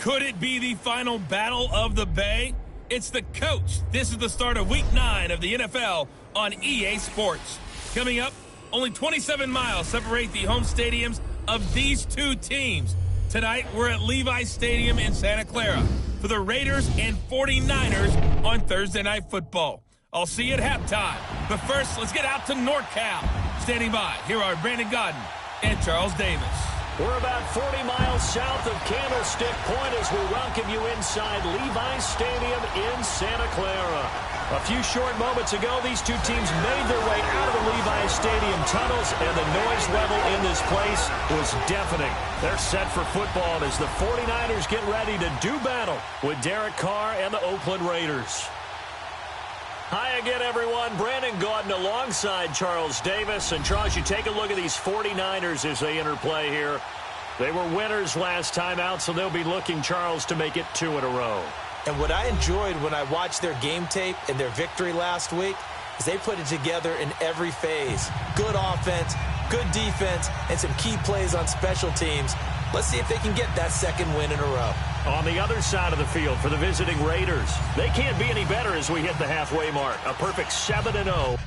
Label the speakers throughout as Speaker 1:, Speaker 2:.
Speaker 1: Could it be the final battle of the Bay? It's the coach. This is the start of Week 9 of the NFL on EA Sports. Coming up, only 27 miles separate the home stadiums of these two teams. Tonight, we're at Levi's Stadium in Santa Clara for the Raiders and 49ers on Thursday Night Football. I'll see you at halftime. But first, let's get out to NorCal. Standing by, here are Brandon Godden and Charles Davis.
Speaker 2: We're about 40 miles south of Candlestick Point as we welcome you inside Levi's Stadium in Santa Clara. A few short moments ago, these two teams made their way out of the Levi's Stadium tunnels, and the noise level in this place was deafening. They're set for football as the 49ers get ready to do battle with Derek Carr and the Oakland Raiders. Hi again, everyone. Brandon Gaudin alongside Charles Davis. And, Charles, you take a look at these 49ers as they interplay here. They were winners last time out, so they'll be looking, Charles, to make it 2 in a row.
Speaker 3: And what I enjoyed when I watched their game tape and their victory last week is they put it together in every phase. Good offense, good defense, and some key plays on special teams. Let's see if they can get that second win in a row.
Speaker 2: On the other side of the field for the visiting Raiders, they can't be any better as we hit the halfway mark. A perfect 7-0.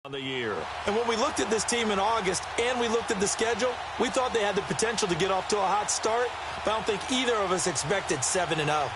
Speaker 2: on the year.
Speaker 3: And when we looked at this team in August and we looked at the schedule, we thought they had the potential to get off to a hot start, but I don't think either of us expected 7-0.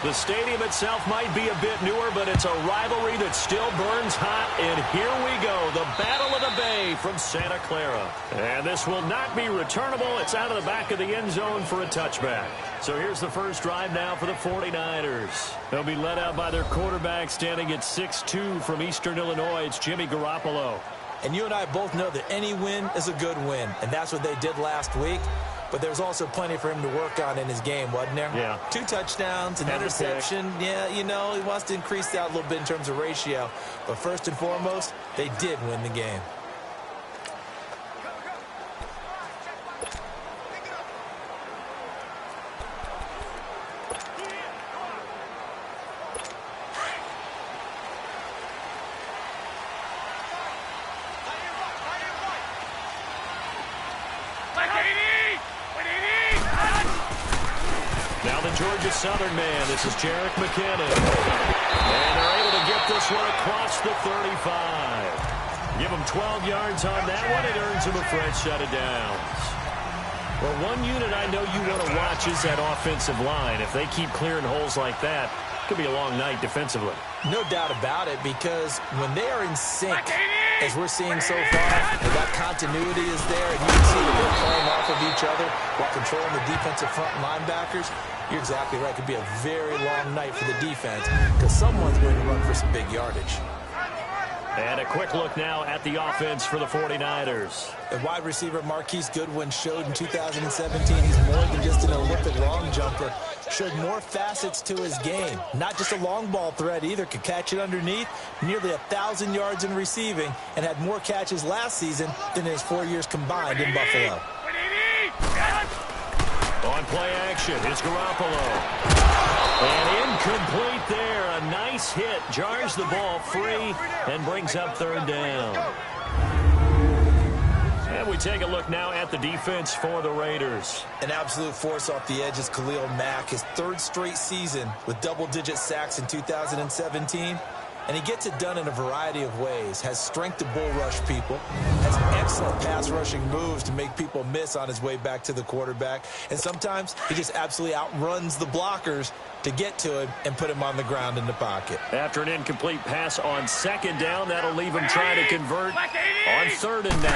Speaker 2: The stadium itself might be a bit newer, but it's a rivalry that still burns hot. And here we go, the Battle of the Bay from Santa Clara. And this will not be returnable. It's out of the back of the end zone for a touchback. So here's the first drive now for the 49ers. They'll be led out by their quarterback standing at 6'2" from Eastern Illinois. It's Jimmy Garoppolo.
Speaker 3: And you and I both know that any win is a good win, and that's what they did last week. But there's also plenty for him to work on in his game, wasn't there?
Speaker 2: Yeah.
Speaker 3: 2 touchdowns, an interception. Yeah, you know, he wants to increase that a little bit in terms of ratio. But first and foremost, they did win the game.
Speaker 2: Georgia Southern man, this is Jerick McKinnon. And they're able to get this one across the 35. Give him 12 yards on that one. It earns him a fresh set of downs. Well, one unit I know you want to watch is that offensive line. If they keep clearing holes like that, it could be a long night defensively.
Speaker 3: No doubt about it, because when they are in sync, as we're seeing so far, and that continuity is there, and you can see that they're playing off of each other while controlling the defensive front linebackers, you're exactly right. It could be a very long night for the defense because someone's going to run for some big yardage.
Speaker 2: And a quick look now at the offense for the 49ers.
Speaker 3: The wide receiver Marquise Goodwin showed in 2017 he's more than just an Olympic long jumper. Showed more facets to his game. Not just a long ball threat either. Could catch it underneath. Nearly 1,000 yards in receiving and had more catches last season than in his 4 years combined in Buffalo.
Speaker 2: On play action, it's Garoppolo. And incomplete there. A nice hit. Jars the ball free and brings up third down. And we take a look now at the defense for the Raiders.
Speaker 3: An absolute force off the edge is Khalil Mack. His 3rd straight season with double-digit sacks in 2017. And he gets it done in a variety of ways. Has strength to bull rush people. Has excellent pass rushing moves to make people miss on his way back to the quarterback. And sometimes he just absolutely outruns the blockers to get to him and put him on the ground in the pocket.
Speaker 2: After an incomplete pass on 2nd down, that'll leave him trying to convert on 3rd and 9.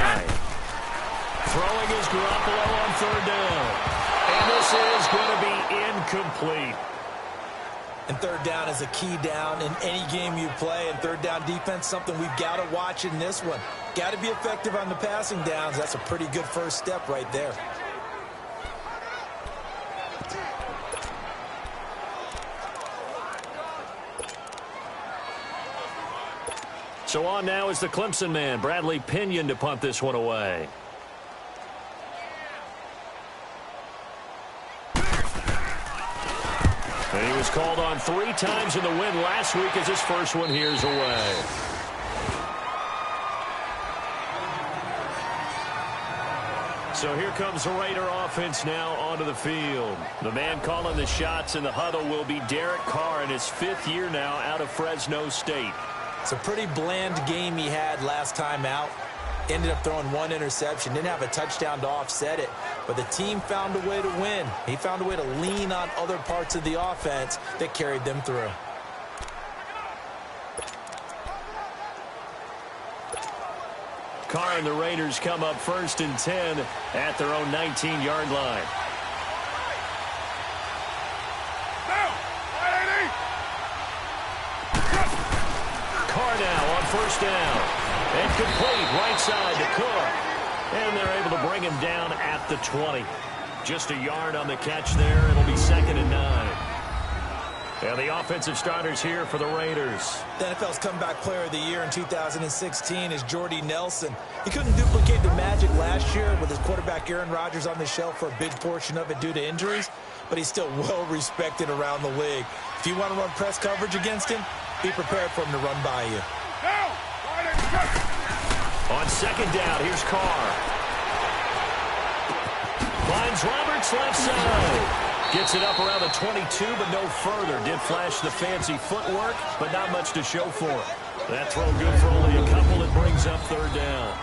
Speaker 2: Throwing is Garoppolo on 3rd down. And this is going to be incomplete.
Speaker 3: And 3rd down is a key down in any game you play. And 3rd down defense, something we've got to watch in this one. Got to be effective on the passing downs. That's a pretty good first step right there.
Speaker 2: So on now is the Clemson man, Bradley Pinion, to punt this one away. And he was called on 3 times in the win last week as his first one here's away. So here comes the Raider offense now onto the field. The man calling the shots in the huddle will be Derek Carr in his 5th year now out of Fresno State.
Speaker 3: It's a pretty bland game he had last time out. Ended up throwing 1 interception. Didn't have a touchdown to offset it. But the team found a way to win. He found a way to lean on other parts of the offense that carried them through.
Speaker 2: Carr and the Raiders come up 1st and 10 at their own 19-yard line. Carr now on 1st down. And complete right side to Cook. And they're able to bring him down at the 20. Just a yard on the catch there. It'll be 2nd and 9. And the offensive starters here for the Raiders.
Speaker 3: The NFL's comeback player of the year in 2016 is Jordy Nelson. He couldn't duplicate the magic last year with his quarterback Aaron Rodgers on the shelf for a big portion of it due to injuries, but he's still well respected around the league. If you want to run press coverage against him, be prepared for him to run by you.
Speaker 2: On 2nd down, here's Carr. Finds Roberts left side. Gets it up around the 22, but no further. Did flash the fancy footwork, but not much to show for it. That throw good for only a couple. It brings up third down.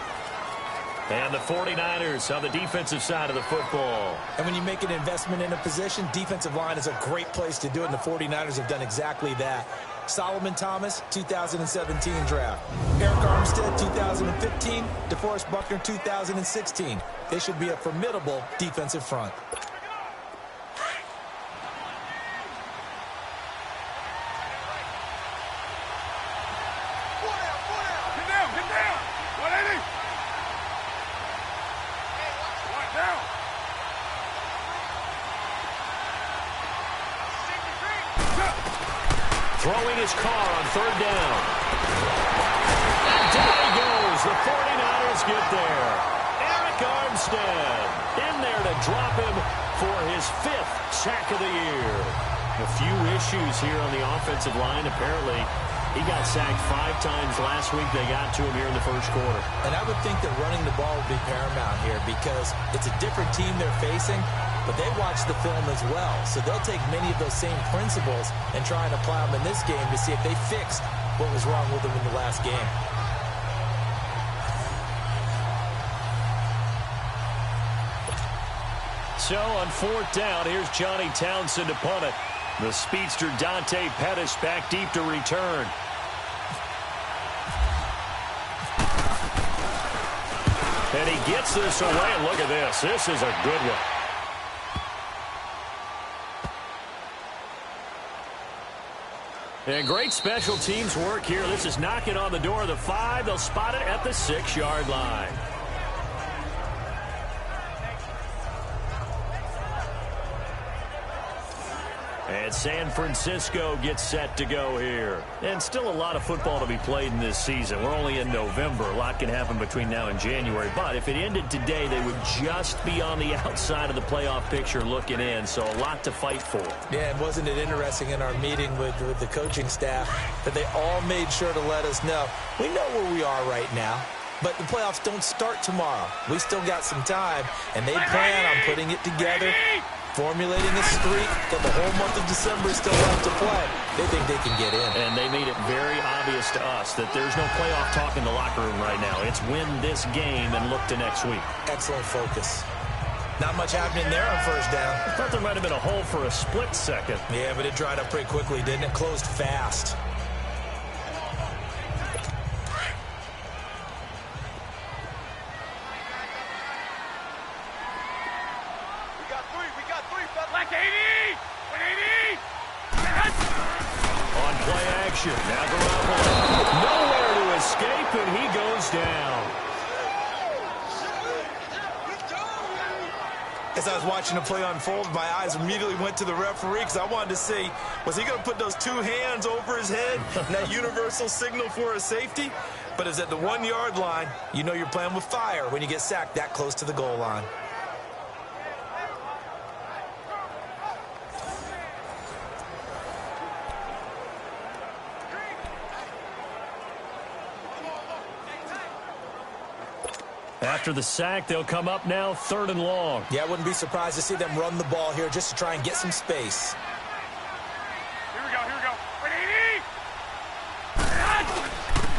Speaker 2: And the 49ers on the defensive side of the football. And when you make an investment in a position, defensive line is a great place to do it, and the 49ers have done exactly that. Solomon Thomas, 2017 draft. Eric Armstead, 2015. DeForest Buckner, 2016. They should be a formidable defensive front. Throwing his car on third down. And down he goes. The 49ers get there. Eric Armstead in there to drop him for his 5th sack of the year. A few issues here on the offensive line. Apparently, he got sacked 5 times last week. They got to him here in the first quarter.
Speaker 3: And I would think that running the ball would be paramount here because it's a different team they're facing, but they watch the film as well. So they'll take many of those same principles and try and apply them in this game to see if they fixed what was wrong with them in the last game.
Speaker 2: So on 4th down, here's Johnny Townsend to punt it. The speedster Dante Pettis back deep to return. And he gets this away. And look at this. This is a good one. And great special teams work here. This is knocking on the door of the 5. They'll spot it at the 6-yard line. And San Francisco gets set to go here. And still a lot of football to be played in this season. We're only in November. A lot can happen between now and January. But if it ended today, they would just be on the outside of the playoff picture looking in. So a lot to fight for.
Speaker 3: Yeah, and wasn't it interesting in our meeting with the coaching staff that they all made sure to let us know, we know where we are right now. But the playoffs don't start tomorrow. We still got some time, and they plan on putting it together, formulating a streak that the whole month of December is still left to play. They think they can get in.
Speaker 2: And they made it very obvious to us that there's no playoff talk in the locker room right now. It's win this game and look to next week.
Speaker 3: Excellent focus. Not much happening there on first down.
Speaker 2: I thought there might have been a hole for a split second.
Speaker 3: Yeah, but it dried up pretty quickly, didn't it? Closed fast.
Speaker 2: Now Garoppolo. Nowhere to escape, and he goes down.
Speaker 3: As I was watching the play unfold, my eyes immediately went to the referee because I wanted to see, was he going to put those 2 hands over his head, that universal signal for a safety? But it's at the 1-yard line. You know you're playing with fire when you get sacked that close to the goal line.
Speaker 2: After the sack, they'll come up now 3rd and long.
Speaker 3: Yeah, I wouldn't be surprised to see them run the ball here just to try and get some space.
Speaker 4: Here we go.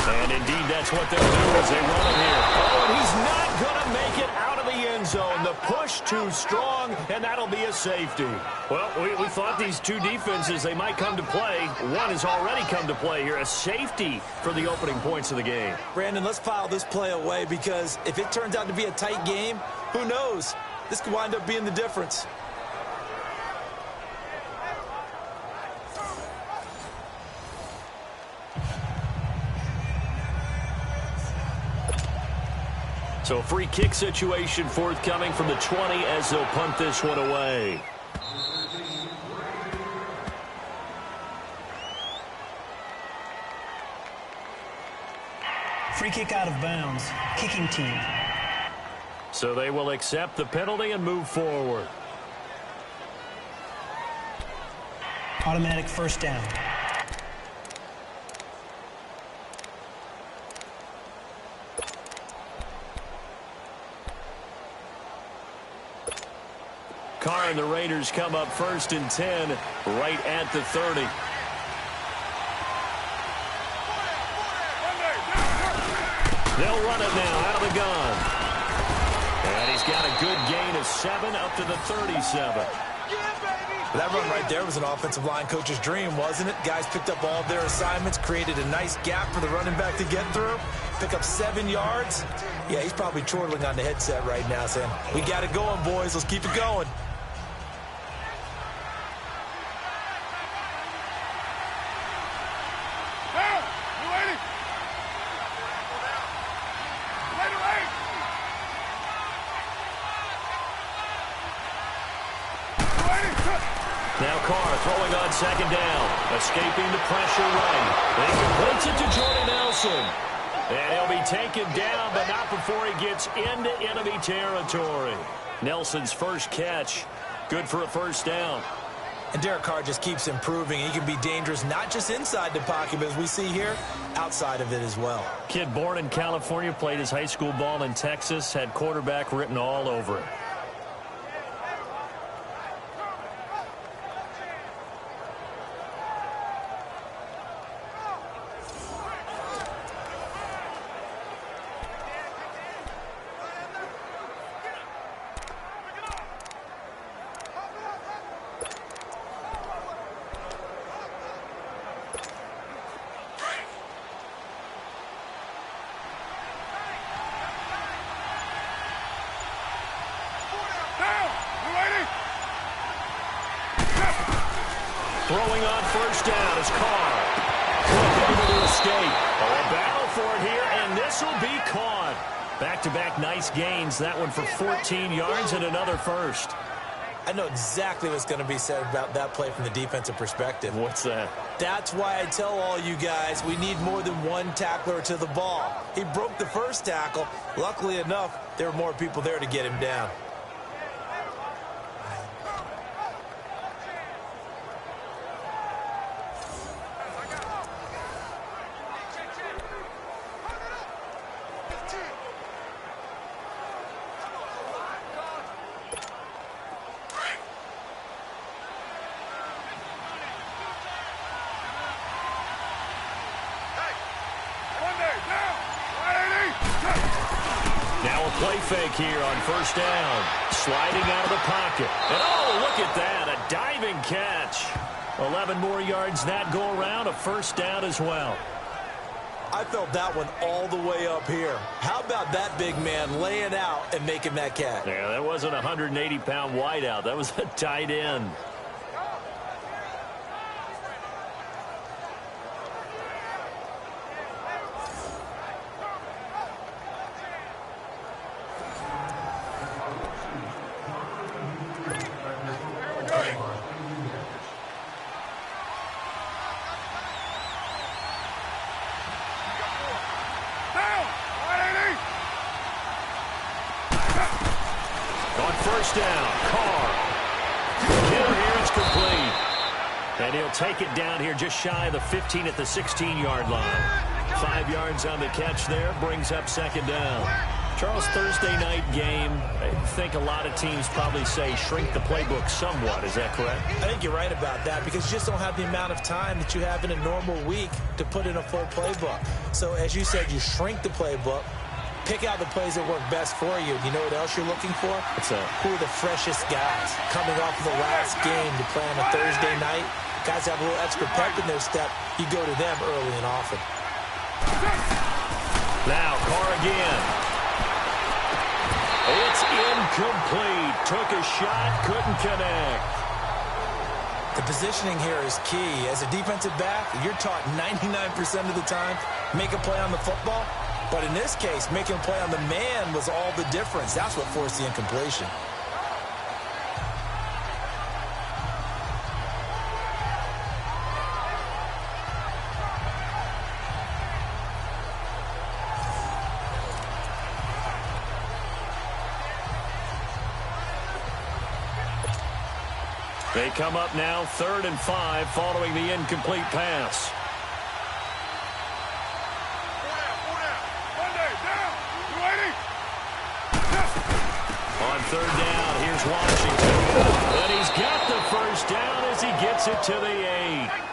Speaker 2: And indeed, that's what they'll do as they run it here. Oh, and he's not going to make it out of the end zone. The push too strong, and that'll be a safety. Well, we thought these two defenses, they might come to play. One has already come to play here, a safety for the opening points of the game.
Speaker 3: Brandon, let's file this play away because if it turns out to be a tight game, who knows? This could wind up being the difference.
Speaker 2: So a free kick situation forthcoming from the 20 as they'll punt this one away.
Speaker 5: Free kick out of bounds. Kicking team.
Speaker 2: So they will accept the penalty and move forward.
Speaker 5: Automatic first down.
Speaker 2: Carr and the Raiders come up 1st and 10 right at the 30. They'll run it now out of the gun. And he's got a good gain of 7 up to the 37.
Speaker 3: That run right there was an offensive line coach's dream, wasn't it? Guys picked up all of their assignments, created a nice gap for the running back to get through, pick up 7 yards. Yeah, he's probably chortling on the headset right now saying, we got it going, boys. Let's keep it going.
Speaker 2: Now Carr throwing on 2nd down. Escaping the pressure right. He completes it to Jordy Nelson. And he'll be taken down, but not before he gets into enemy territory. Nelson's first catch. Good for a 1st down.
Speaker 3: And Derek Carr just keeps improving. He can be dangerous not just inside the pocket, but as we see here, outside of it as well.
Speaker 2: Kid born in California, played his high school ball in Texas, had quarterback written all over it. Throwing on 1st down is Carr. Able to escape. A battle for it here, and this will be caught. Back-to-back nice gains. That one for 14 yards and another 1st.
Speaker 3: I know exactly what's going to be said about that play from the defensive perspective.
Speaker 2: What's that?
Speaker 3: That's why I tell all you guys we need more than one tackler to the ball. He broke the 1st tackle. Luckily enough, there were more people there to get him down.
Speaker 2: Now a play fake here on 1st down. Sliding out of the pocket. And oh, look at that. A diving catch. 11 more yards that go around. A 1st down as well.
Speaker 3: I felt that one all the way up here. How about that big man laying out and making that catch?
Speaker 2: Yeah, that wasn't a 180-pound wideout. That was a tight end. On 1st down, Carr. Kill here, it's complete. And he'll take it down here just shy of the 15 at the 16-yard line. 5 yards on the catch there, brings up 2nd down. Charles, Thursday night game, I think a lot of teams probably say shrink the playbook somewhat. Is that correct?
Speaker 3: I think you're right about that because you just don't have the amount of time that you have in a normal week to put in a full playbook. So as you said, you shrink the playbook. Pick out the plays that work best for you. You know what else you're looking for? Who are the freshest guys coming off of the last game to play on a Thursday night? Guys have a little extra pep in their step. You go to them early and often.
Speaker 2: Now Carr again. It's incomplete. Took a shot, couldn't connect.
Speaker 3: The positioning here is key. As a defensive back, you're taught 99% of the time, make a play on the football. But in this case, making a play on the man was all the difference. That's what forced the incompletion.
Speaker 2: They come up now 3rd and 5 following the incomplete pass. On 3rd down, here's Washington. And he's got the first down as he gets it to the 8.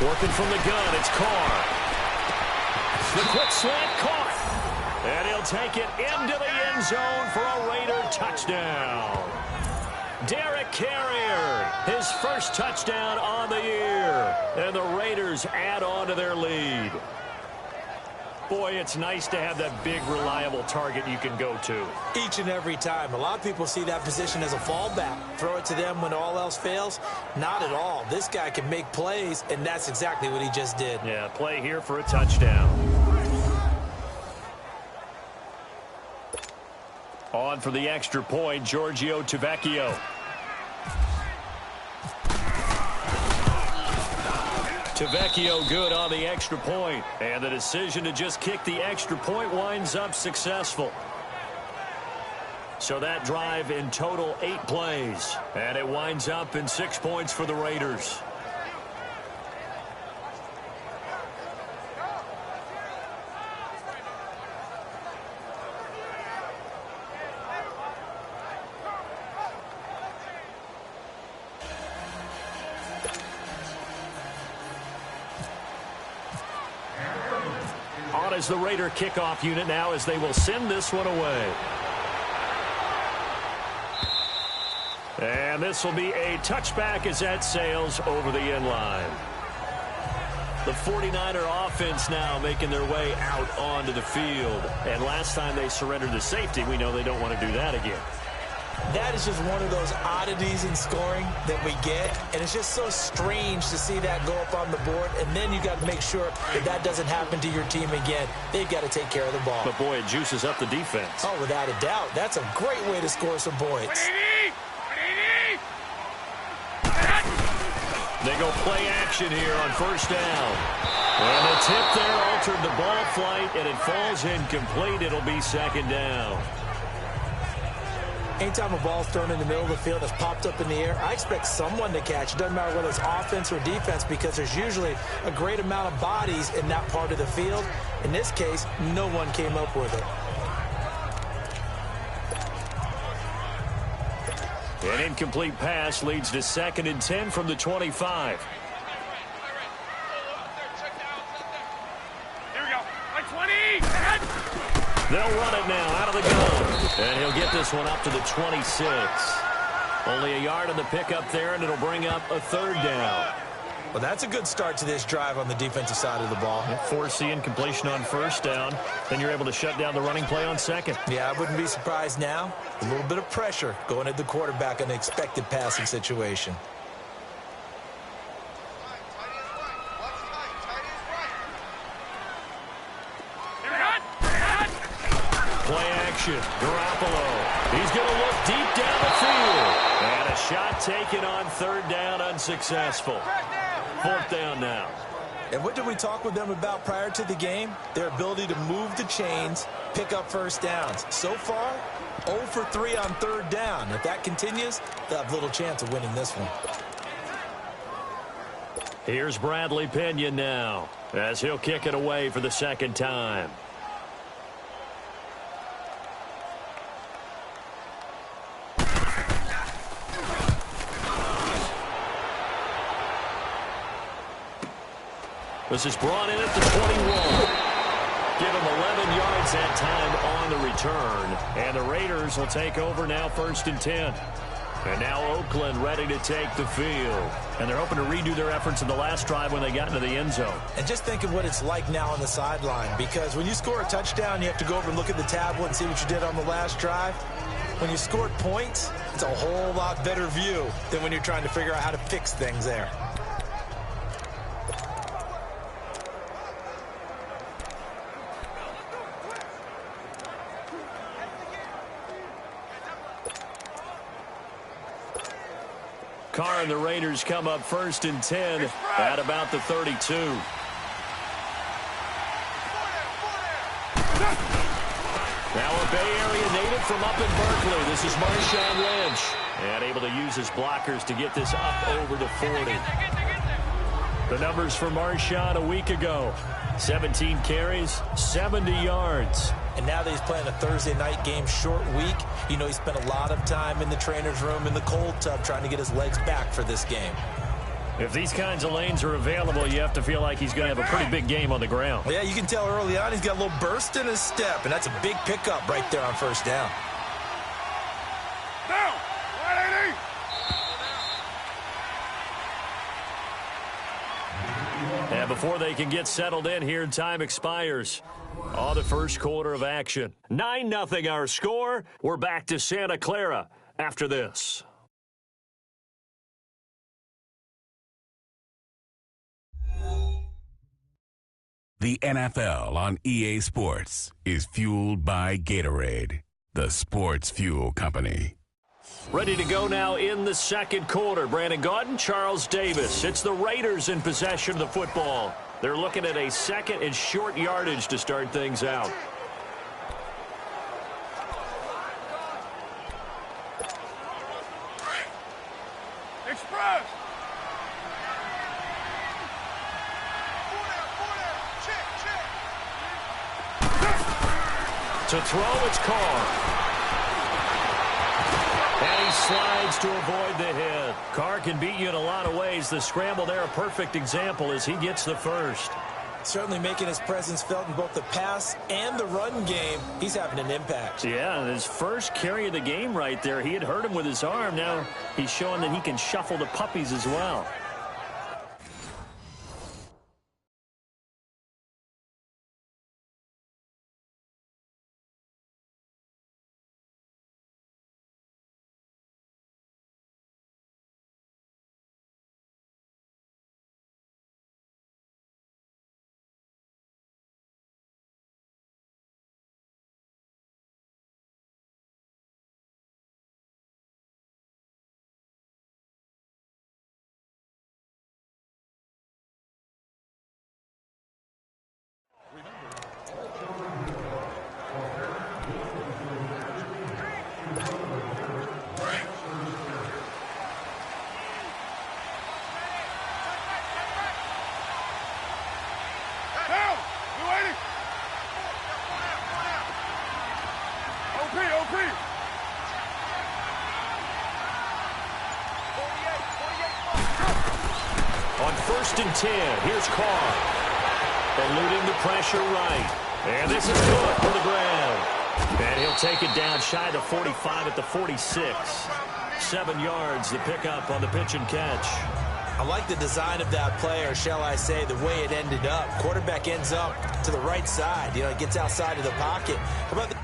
Speaker 2: Working from the gun, it's Carr. The quick slant caught. And he'll take it into the end zone for a Raider touchdown. Derek Carrier, his first touchdown on the year. And the Raiders add on to their lead. Boy, it's nice to have that big, reliable target you can go to.
Speaker 3: Each and every time. A lot of people see that position as a fallback. Throw it to them when all else fails. Not at all. This guy can make plays, and that's exactly what he just did.
Speaker 2: Yeah, play here for a touchdown. On for the extra point, Giorgio Tavecchio. Tavecchio good on the extra point. And the decision to just kick the extra point winds up successful. So that drive in total 8 plays. And it winds up in 6 points for the Raiders. On is the Raider kickoff unit now as they will send this one away. And this will be a touchback as that sails over the end line. The 49er offense now making their way out onto the field. And last time they surrendered the safety, we know they don't want to do that again.
Speaker 3: That is just one of those oddities in scoring that we get, and it's just so strange to see that go up on the board, and then you got to make sure that that doesn't happen to your team again. They've got to take care of the ball.
Speaker 2: But, boy, it juices up the defense.
Speaker 3: Oh, without a doubt. That's a great way to score some points.
Speaker 2: They go play action here on first down. And the tip there altered the ball flight, and it falls incomplete. It'll be second down.
Speaker 3: Anytime a ball's thrown in the middle of the field that's popped up in the air, I expect someone to catch. It doesn't matter whether it's offense or defense because there's usually a great amount of bodies in that part of the field. In this case, no one came up with it.
Speaker 2: An incomplete pass leads to 2nd and 10 from the 25.
Speaker 4: Here we go. Like 20.
Speaker 2: They'll run it now out of the gun. And he'll get this one up to the 26. Only a yard on the pickup there, and it'll bring up a 3rd down.
Speaker 3: Well, that's a good start to this drive on the defensive side of the ball.
Speaker 2: Force the incompletion on first down. Then you're able to shut down the running play on 2nd.
Speaker 3: Yeah, I wouldn't be surprised now. A little bit of pressure going at the quarterback in an expected passing situation.
Speaker 2: Play action. Garoppolo. He's going to look deep down the field. And a shot taken on 3rd down, unsuccessful. 4th down now.
Speaker 3: And what did we talk with them about prior to the game? Their ability to move the chains, pick up first downs. So far, 0 for 3 on 3rd down. If that continues, they'll have little chance of winning this one.
Speaker 2: Here's Bradley Pinion now as he'll kick it away for the 2nd time. This is brought in at the 21. Give him 11 yards that time on the return. And the Raiders will take over now 1st and 10. And now Oakland ready to take the field. And they're hoping to redo their efforts in the last drive when they got into the end zone.
Speaker 3: And just think of what it's like now on the sideline. Because when you score a touchdown, you have to go over and look at the tablet and see what you did on the last drive. When you scored points, it's a whole lot better view than when you're trying to figure out how to fix things there.
Speaker 2: Carr and the Raiders come up 1st and 10 at about the 32. Now a Bay Area native from up in Berkeley. This is Marshawn Lynch. And able to use his blockers to get this up over the 40. The numbers for Marshawn a week ago. 17 carries, 70 yards.
Speaker 3: And now that he's playing a Thursday night game, short week, you know he spent a lot of time in the trainer's room, in the cold tub, trying to get his legs back for this game.
Speaker 2: If these kinds of lanes are available, you have to feel like he's going to have a pretty big game on the ground.
Speaker 3: Well, yeah, you can tell early on he's got a little burst in his step, and that's a big pickup right there on 1st down.
Speaker 4: Down! 180!
Speaker 2: And before they can get settled in here, time expires. On the 1st quarter of action. 9-0 our score. We're back to Santa Clara after this.
Speaker 6: The NFL on EA Sports is fueled by Gatorade, the sports fuel company.
Speaker 2: Ready to go now in the 2nd quarter. Brandon Gaudin, Charles Davis. It's the Raiders in possession of the football. They're looking at a 2nd and short yardage to start things out.
Speaker 4: Express!
Speaker 2: To throw, it's Carr. And he slides to avoid the hit. Carr can beat you in a lot of ways. The scramble there, a perfect example as he gets the first.
Speaker 3: Certainly making his presence felt in both the pass and the run game. He's having an impact.
Speaker 2: Yeah, his first carry of the game right there. He had hurt him with his arm. Now he's showing that he can shuffle the puppies as well. On 1st and 10, here's Carr. Eluding the pressure right. And this is good for the ground. And he'll take it down shy of 45 at the 46. 7 yards, the pickup on the pitch and catch.
Speaker 3: I like the design of that play, or shall I say the way it ended up. Quarterback ends up to the right side. You know, it gets outside of the pocket. How about the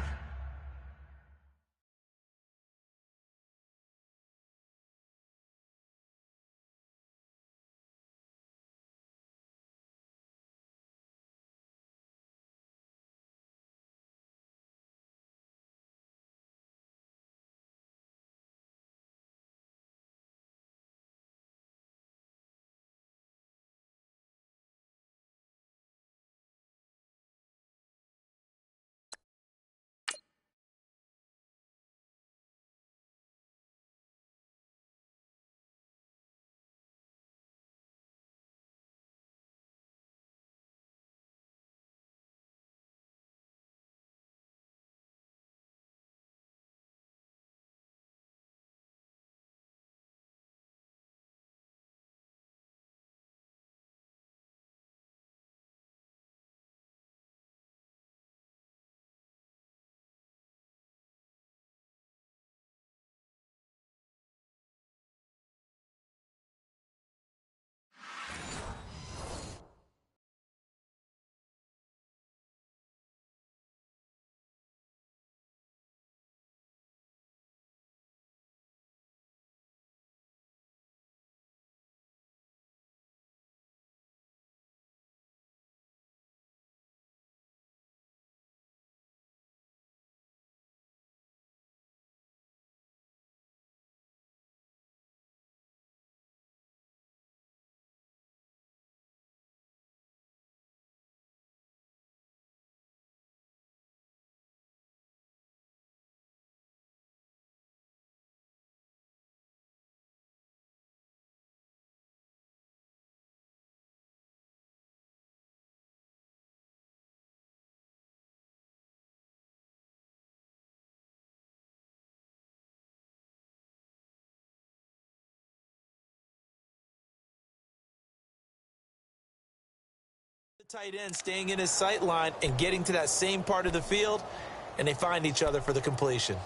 Speaker 3: The tight end staying in his sight line and getting to that same part of the field, and they find each other for the completion.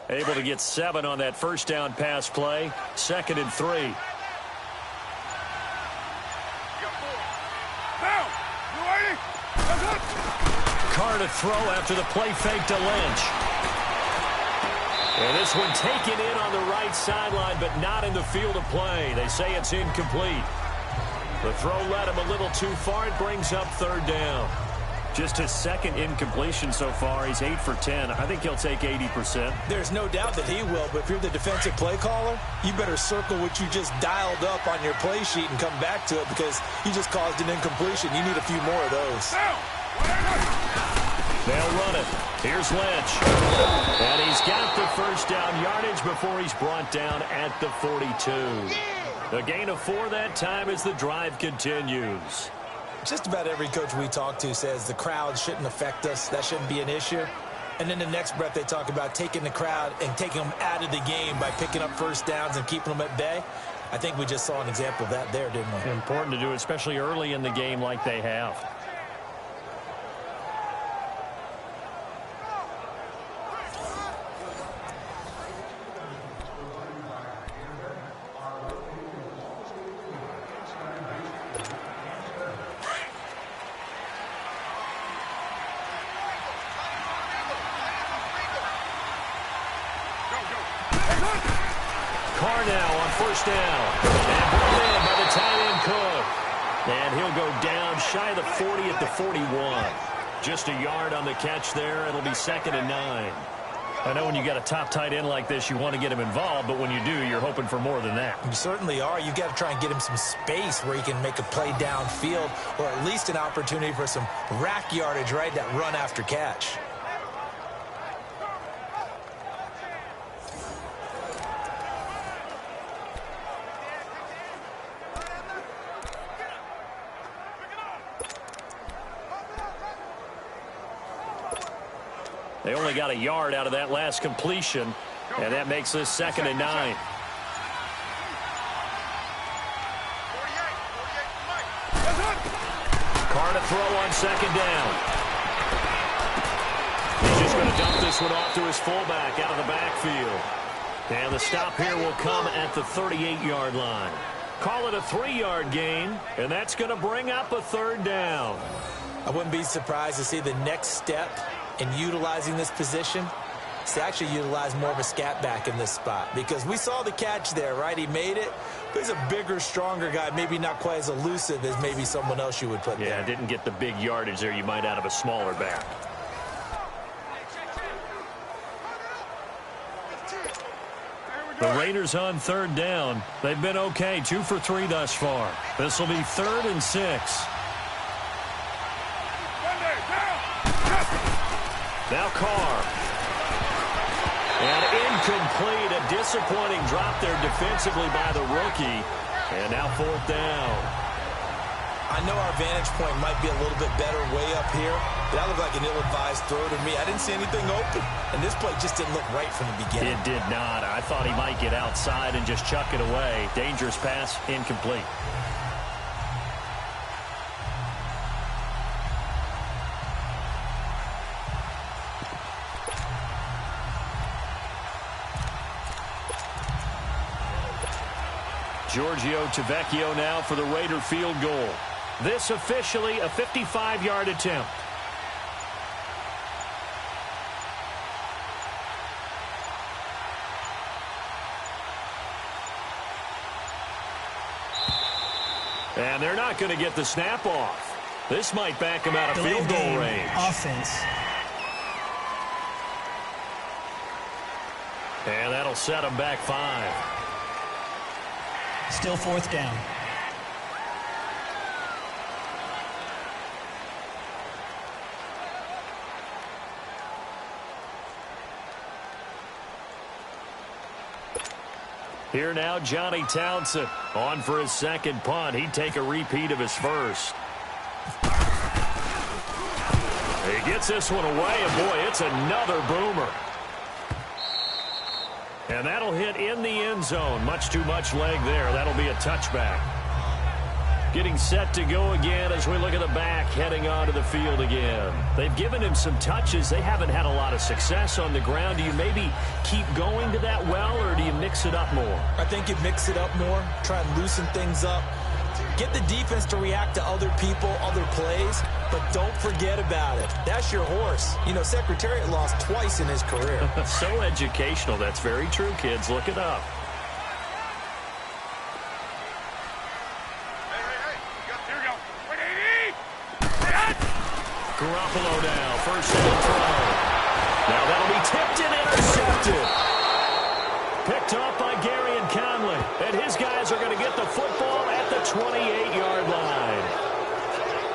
Speaker 2: Able to get 7 on that first down pass play. 2nd and 3.
Speaker 4: Down. You waiting? That's it.
Speaker 2: Carr to throw after the play fake to Lynch. And this one taken in on the right sideline, but not in the field of play. They say it's incomplete. The throw led him a little too far. It brings up 3rd down. Just his 2nd incompletion so far. He's 8 for 10. I think he'll take 80%.
Speaker 3: There's no doubt that he will, but if you're the defensive play caller, you better circle what you just dialed up on your play sheet and come back to it because you just caused an incompletion. You need a few more of those.
Speaker 4: Down.
Speaker 2: They'll run it. Here's Lynch. And he's got the first down yardage before he's brought down at the 42. A gain of 4 that time as the drive continues.
Speaker 3: Just about every coach we talk to says the crowd shouldn't affect us. That shouldn't be an issue. And then the next breath they talk about taking the crowd and taking them out of the game by picking up first downs and keeping them at bay. I think we just saw an example of that there, didn't we?
Speaker 2: Important to do, especially early in the game like they have. Carr now on first down. And brought in by the tight end Cook. And he'll go down shy of the 40 at the 41. Just a yard on the catch there. It'll be 2nd and 9. I know when you got a top tight end like this, you want to get him involved, but when you do, you're hoping for more than that.
Speaker 3: You certainly are. You've got to try and get him some space where he can make a play downfield or at least an opportunity for some rack yardage, right? That run after catch.
Speaker 2: They only got a yard out of that last completion, and that makes this 2nd and 9. Carr to throw on 2nd down. He's just going to dump this one off to his fullback out of the backfield. And the stop here will come at the 38-yard line. Call it a 3-yard gain, and that's going to bring up a 3rd down.
Speaker 3: I wouldn't be surprised to see the next step in utilizing this position is to actually utilize more of a scat back in this spot, because we saw the catch there, right? He made it, but he's a bigger, stronger guy, maybe not quite as elusive as maybe someone else you would put there.
Speaker 2: Yeah, didn't get the big yardage there you might out of a smaller back. The Raiders on 3rd down. They've been okay, 2 for 3 thus far. This will be 3rd and 6. Now Carr. And incomplete. A disappointing drop there defensively by the rookie. And now 4th down.
Speaker 3: I know our vantage point might be a little bit better way up here, but that looked like an ill-advised throw to me. I didn't see anything open, and this play just didn't look right from the beginning.
Speaker 2: It did not. I thought he might get outside and just chuck it away. Dangerous pass, incomplete. Giorgio Tavecchio now for the Raider field goal. This officially a 55-yard attempt. And they're not going to get the snap off. This might back him out of field goal range.
Speaker 5: Offense.
Speaker 2: And that'll set him back 5.
Speaker 5: Still 4th down.
Speaker 2: Here now, Johnny Townsend on for his 2nd punt. He'd take a repeat of his first. He gets this one away, and boy, it's another boomer. And that'll hit in the end zone. Much too much leg there. That'll be a touchback. Getting set to go again as we look at the back heading onto the field again. They've given him some touches. They haven't had a lot of success on the ground. Do you maybe keep going to that well, or do you mix it up more?
Speaker 3: I think you mix it up more, try and loosen things up. Get the defense to react to other people, other plays, but don't forget about it. That's your horse. You know, Secretariat lost twice in his career.
Speaker 2: So educational. That's very true, kids. Look it up. Garoppolo now, first down throw. Now that'll be tipped and intercepted. Picked off by Gary and Conley. And his guys are going to get the football at the 28-yard line.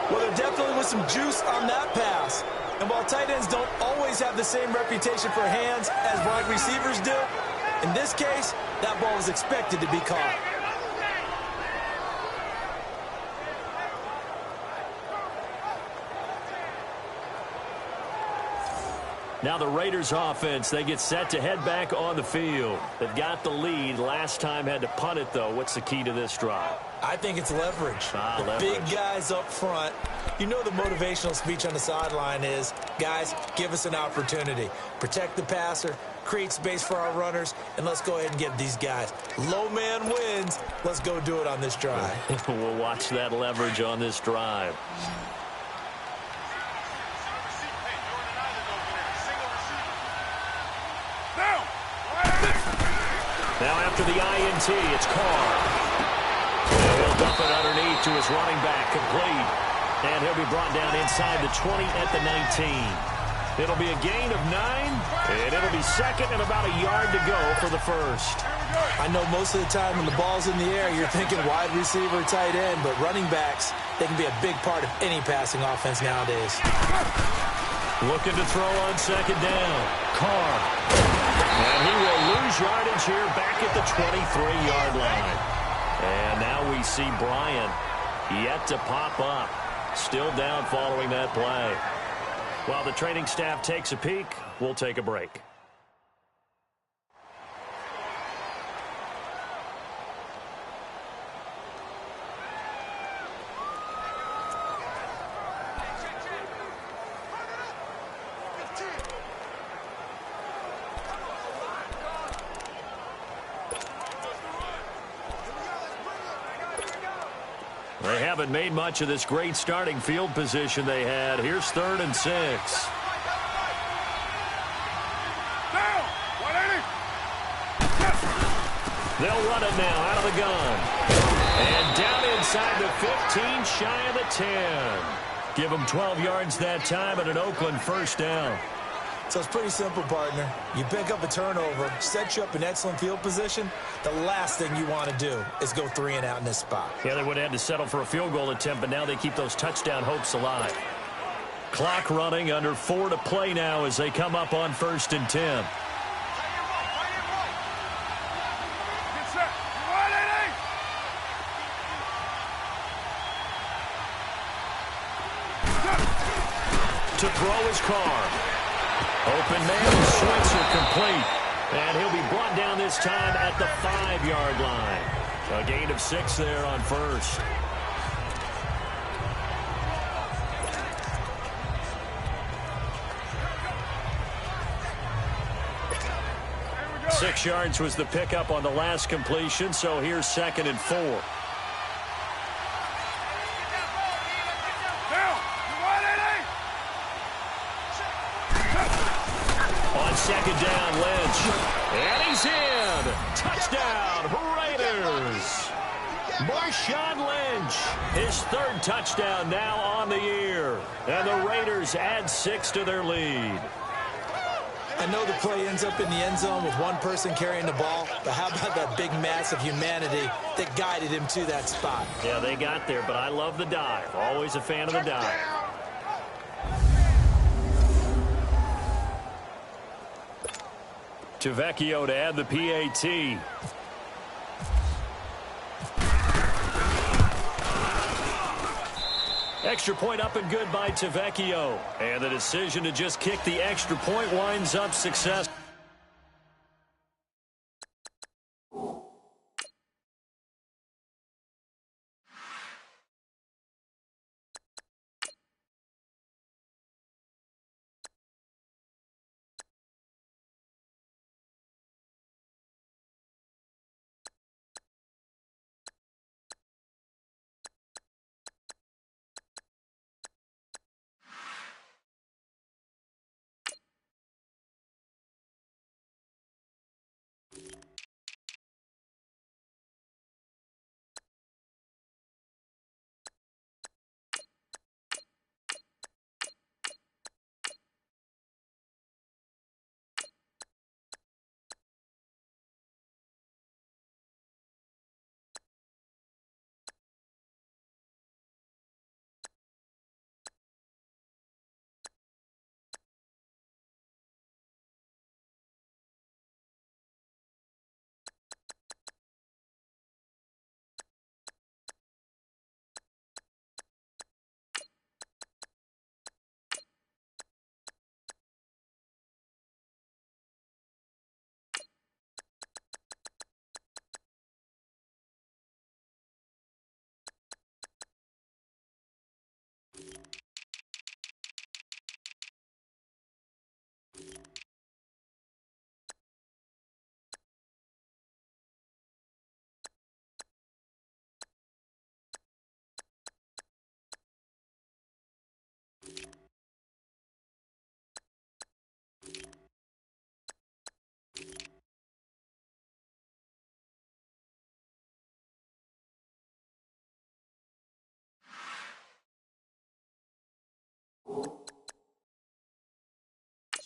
Speaker 3: Well, there definitely was some juice on that pass. And while tight ends don't always have the same reputation for hands as wide receivers do, in this case, that ball was expected to be caught.
Speaker 2: Now the Raiders offense, they get set to head back on the field. They've got the lead. Last time had to punt it, though. What's the key to this drive?
Speaker 3: I think it's leverage. Big guys up front. You know the motivational speech on the sideline is, guys, give us an opportunity. Protect the passer, create space for our runners, and let's go ahead and get these guys. Low man wins. Let's go do it on this drive.
Speaker 2: We'll watch that leverage on this drive. Now after the INT, it's Carr. And he'll dump it underneath to his running back, complete. And he'll be brought down inside the 20 at the 19. It'll be a gain of 9, and it'll be second and about a yard to go for the first.
Speaker 3: I know most of the time when the ball's in the air, you're thinking wide receiver, tight end, but running backs, they can be a big part of any passing offense nowadays.
Speaker 2: Looking to throw on second down. Carr. And he will lose yardage here back at the 23-yard line. And now we see Bryant yet to pop up. Still down following that play. While the training staff takes a peek, we'll take a break. They haven't made much of this great starting field position they had. Here's 3rd and 6. They'll run it now out of the gun. And down inside the 15, shy of the 10. Give them 12 yards that time and an Oakland first down.
Speaker 3: So it's pretty simple, partner. You pick up a turnover, set you up in excellent field position. The last thing you want to do is go 3 and out in this spot.
Speaker 2: Yeah, they would have had to settle for a field goal attempt, but now they keep those touchdown hopes alive. Clock running, under 4 to play now as they come up on 1st and 10. To throw his Carr. Open man, Switzer complete. And he'll be brought down this time at the 5-yard line. A gain of 6 there on first. Six yards was the pickup on the last completion, so here's 2nd and 4. On second down, Lynch. And he's in. Touchdown, Raiders. Marshawn Lynch, his 3rd touchdown now on the year. And the Raiders add 6 to their lead.
Speaker 3: I know the play ends up in the end zone with one person carrying the ball, but how about that big mass of humanity that guided him to that spot?
Speaker 2: Yeah, they got there, but I love the dive. Always a fan of the dive. Tavecchio to add the PAT. Extra point up and good by Tavecchio. And the decision to just kick the extra point winds up successful.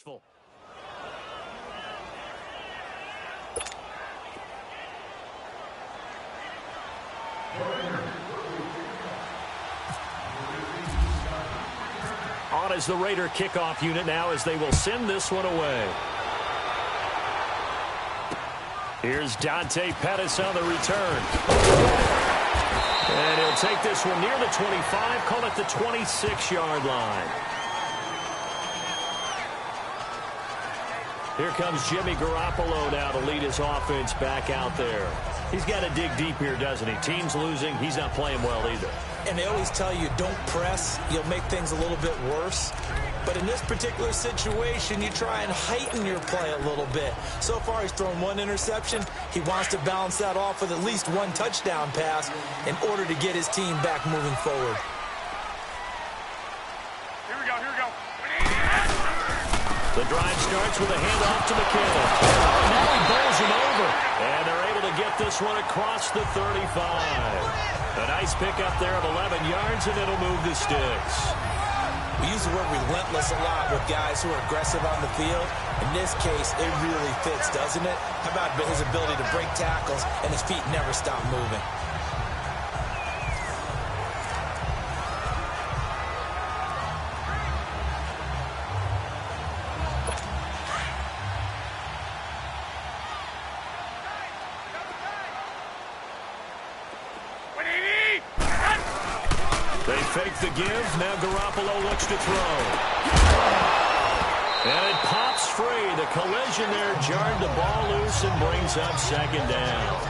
Speaker 2: successful. On as the Raider kickoff unit now as they will send this one away. Here's Dante Pettis on the return. And he'll take this one near the 25, call it the 26-yard line. Here comes Jimmy Garoppolo now to lead his offense back out there. He's got to dig deep here, doesn't he? Team's losing. He's not playing well either.
Speaker 3: And they always tell you, don't press. You'll make things a little bit worse. But in this particular situation, you try and heighten your play a little bit. So far, he's thrown one interception. He wants to balance that off with at least one touchdown pass in order to get his team back moving forward.
Speaker 4: Here we go, here we go.
Speaker 2: The drive starts with a handoff to McKinnon. Oh, now he bowls him over. And they're able to get this one across the 35. A nice pickup there of 11 yards, and it'll move the sticks.
Speaker 3: We use the word relentless a lot with guys who are aggressive on the field. In this case, it really fits, doesn't it? How about his ability to break tackles and his feet never stop moving?
Speaker 2: They fake the give. Now Garoppolo looks to throw. And it pops free. The collision there jarred the ball loose and brings up second down.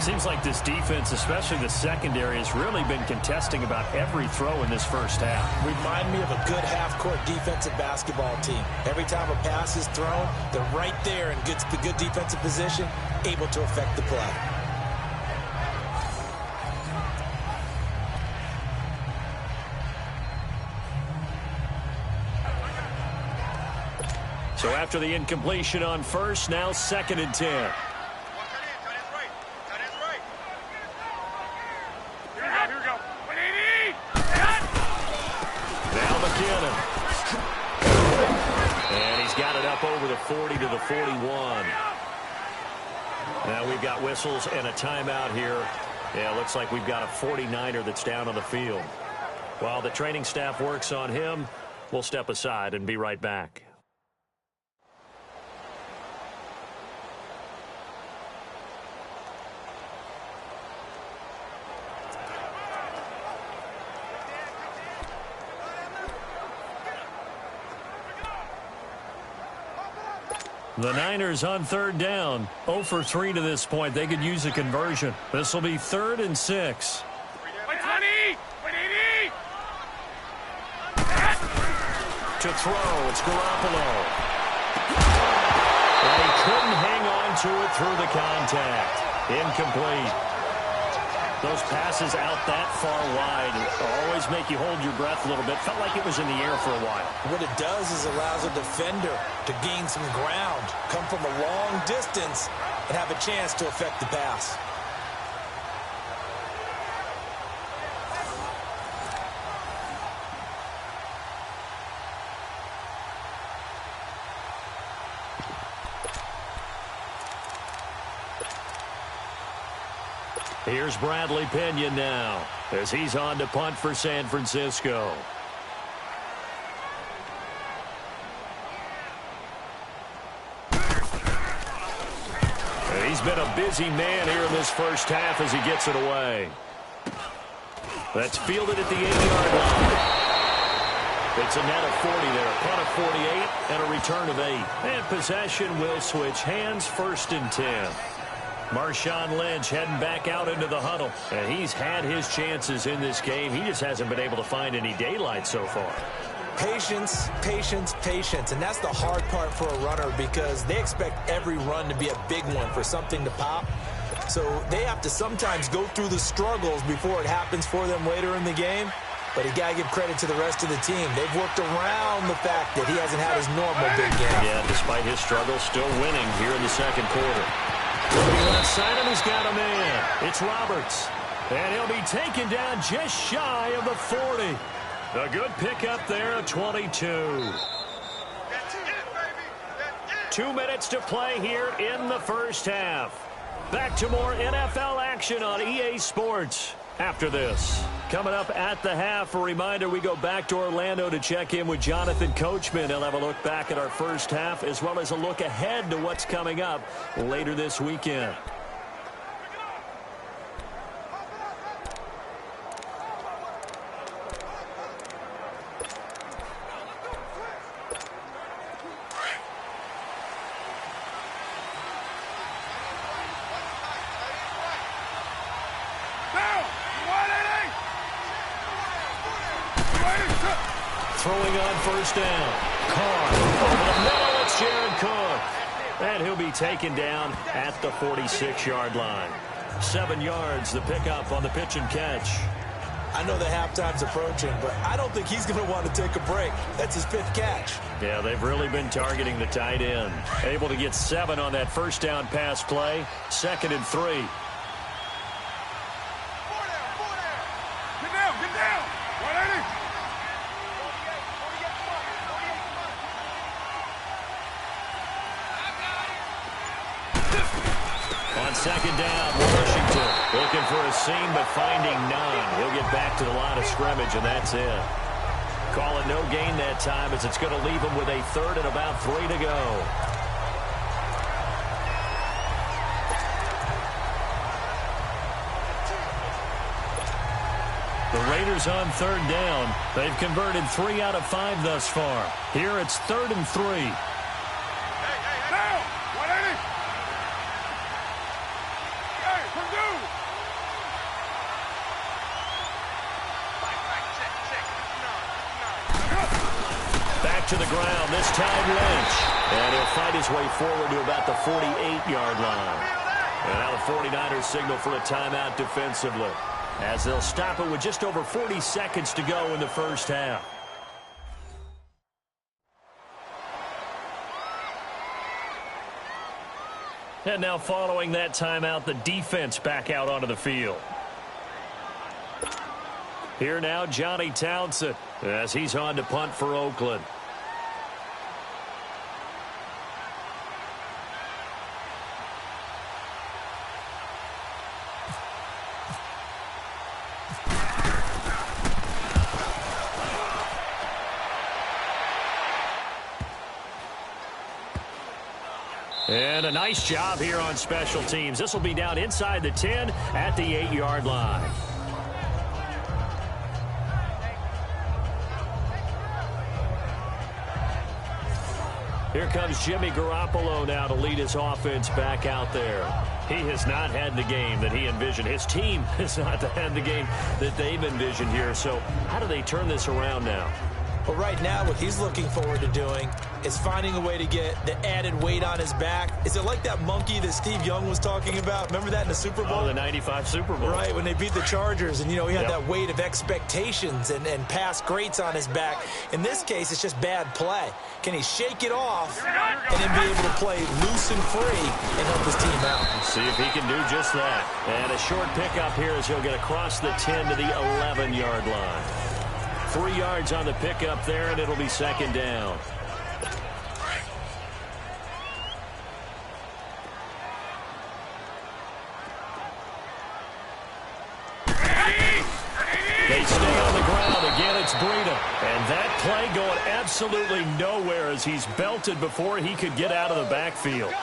Speaker 2: Seems like this defense, especially the secondary, has really been contesting about every throw in this first half.
Speaker 3: Remind me of a good half-court defensive basketball team. Every time a pass is thrown, they're right there in good defensive position, able to affect the play.
Speaker 2: So after the incompletion on first, now 2nd and 10. Now McKinnon. And he's got it up over the 40 to the 41. Now we've got whistles and a timeout here. Yeah, it looks like we've got a 49er that's down on the field. While the training staff works on him, we'll step aside and be right back. The Niners on 3rd down. 0 for 3 to this point. They could use a conversion. This will be 3rd and 6. To throw, it's Garoppolo. And he couldn't hang on to it through the contact. Incomplete. Those passes out that far wide always make you hold your breath a little bit. Felt like it was in the air for a while.
Speaker 3: What it does is allows a defender to gain some ground, come from a long distance, and have a chance to affect the pass.
Speaker 2: Here's Bradley Pinion now as he's on to punt for San Francisco. And he's been a busy man here in this first half as he gets it away. That's fielded at the 8-yard line. It's a net of 40 there, a punt of 48 and a return of 8. And possession will switch hands, 1st and 10. Marshawn Lynch heading back out into the huddle. And he's had his chances in this game. He just hasn't been able to find any daylight so far.
Speaker 3: Patience, patience, patience. And that's the hard part for a runner because they expect every run to be a big one for something to pop. So they have to sometimes go through the struggles before it happens for them later in the game. But you got to give credit to the rest of the team. They've worked around the fact that he hasn't had his normal big game.
Speaker 2: Yeah, despite his struggles, still winning here in the second quarter. Left side of him, he's got a man. It's Roberts. And he'll be taken down just shy of the 40. A good pickup there, a 22. 2 minutes to play here in the first half. Back to more NFL action on EA Sports after this. Coming up at the half, a reminder, we go back to Orlando to check in with Jonathan Coachman. He'll have a look back at our first half as well as a look ahead to what's coming up later this weekend. Throwing on first down. Carr over the middle. It's Jared Cook. And he'll be taken down at the 46-yard line. 7 yards, the pickup on the pitch and catch.
Speaker 3: I know the halftime's approaching, but I don't think he's going to want to take a break. That's his 5th catch.
Speaker 2: Yeah, they've really been targeting the tight end. Able to get 7 on that first down pass play. 2nd and 3.
Speaker 4: Get down, get down. 180.
Speaker 2: On 2nd down, Washington looking for a seam but finding none. He'll get back to the line of scrimmage, and that's it. Call it no gain that time as it's going to leave him with a 3rd and about 3 to go. The Raiders on 3rd down. They've converted 3 out of 5 thus far. Here it's 3rd and 3.
Speaker 4: Down. 180. Hey, Purdue.
Speaker 2: Back to the ground, this time Lynch. And he'll fight his way forward to about the 48-yard line. And now the 49ers signal for a timeout defensively, as they'll stop it with just over 40 seconds to go in the first half. And now following that timeout, the defense back out onto the field. Here now, Johnny Townsend, as he's on to punt for Oakland. And a nice job here on special teams. This will be down inside the 10 at the 8-yard line. Here comes Jimmy Garoppolo now to lead his offense back out there. He has not had the game that he envisioned. His team has not had the game that they've envisioned here. So how do they turn this around now?
Speaker 3: But right now, what he's looking forward to doing is finding a way to get the added weight on his back. Is it like that monkey that Steve Young was talking about? Remember that in the Super Bowl?
Speaker 2: Oh, the 95 Super Bowl.
Speaker 3: Right, when they beat the Chargers, and, you know, he had that weight of expectations and past greats on his back. In this case, it's just bad play. Can he shake it off and then be able to play loose and free and help his team out?
Speaker 2: Let's see if he can do just that. And a short pickup here as he'll get across the 10 to the 11-yard line. 3 yards on the pickup there, and it'll be 2nd down. They stay on the ground. Again, it's Breida. And that play going absolutely nowhere as he's belted before he could get out of the backfield.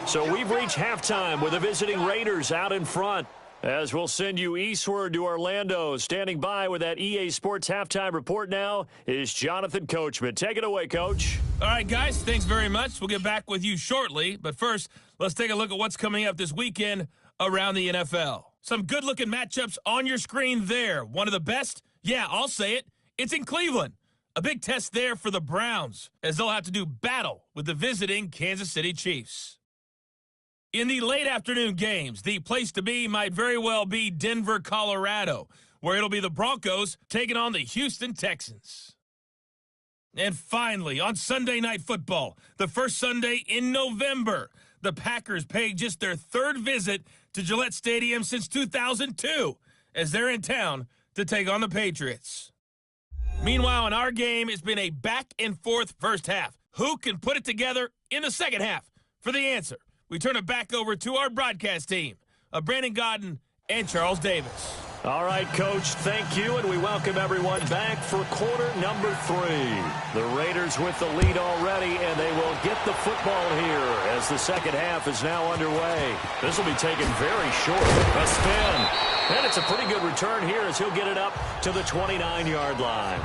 Speaker 2: So we've reached halftime with the visiting Raiders out in front. As we'll send you eastward to Orlando. Standing by with that EA Sports halftime report now is Jonathan Coachman. Take it away, Coach.
Speaker 1: All right, guys, thanks very much. We'll get back with you shortly. But first, let's take a look at what's coming up this weekend around the NFL. Some good-looking matchups on your screen there. One of the best, yeah, I'll say it, it's in Cleveland. A big test there for the Browns, as they'll have to do battle with the visiting Kansas City Chiefs. In the late afternoon games, the place to be might very well be Denver, Colorado, where it'll be the Broncos taking on the Houston Texans. And finally, on Sunday Night Football, the first Sunday in November, the Packers pay just their 3rd visit to Gillette Stadium since 2002, as they're in town to take on the Patriots. Meanwhile, in our game, it's been a back-and-forth first half. Who can put it together in the second half? For the answer, we turn it back over to our broadcast team of Brandon Godden and Charles Davis.
Speaker 2: All right, Coach, thank you, and we welcome everyone back for quarter number 3. The Raiders with the lead already, and they will get the football here as the second half is now underway. This will be taken very short. A spin, and it's a pretty good return here as he'll get it up to the 29-yard line.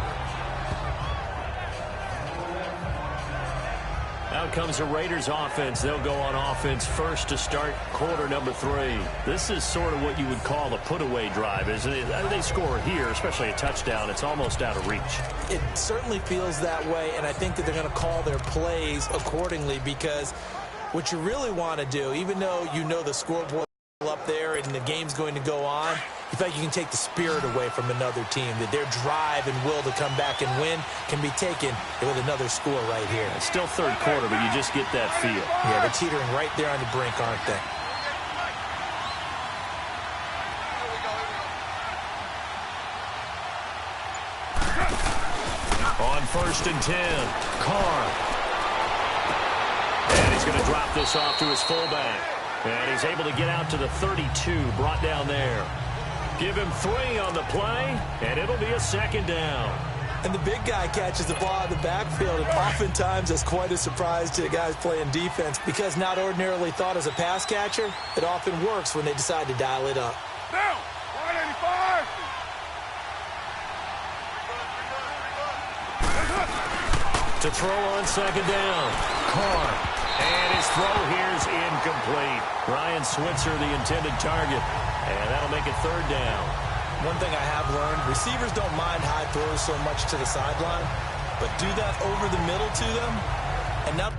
Speaker 2: Out comes the Raiders offense. They'll go on offense first to start quarter number 3. This is sort of what you would call a put-away drive, isn't it? They score here, especially a touchdown. It's almost out of reach.
Speaker 3: It certainly feels that way, and I think that they're going to call their plays accordingly, because what you really want to do, even though you know the scoreboard up there and the game's going to go on, you feel like you can take the spirit away from another team, that their drive and will to come back and win can be taken with another score right here.
Speaker 2: It's still third quarter, but you just get that feel.
Speaker 3: Yeah, they're teetering right there on the brink, aren't they?
Speaker 2: On 1st and 10, Carr. And he's going to drop this off to his fullback. And he's able to get out to the 32, brought down there. Give him 3 on the play, and it'll be a second down.
Speaker 3: And the big guy catches the ball in the backfield, and oftentimes that's quite a surprise to the guys playing defense, because not ordinarily thought as a pass catcher, it often works when they decide to dial it up.
Speaker 4: Down! 185!
Speaker 2: To throw on second down, Carr. And his throw here is incomplete. Ryan Switzer, the intended target. And that'll make it third down.
Speaker 3: One thing I have learned, receivers don't mind high throws so much to the sideline, but do that over the middle to them, and now...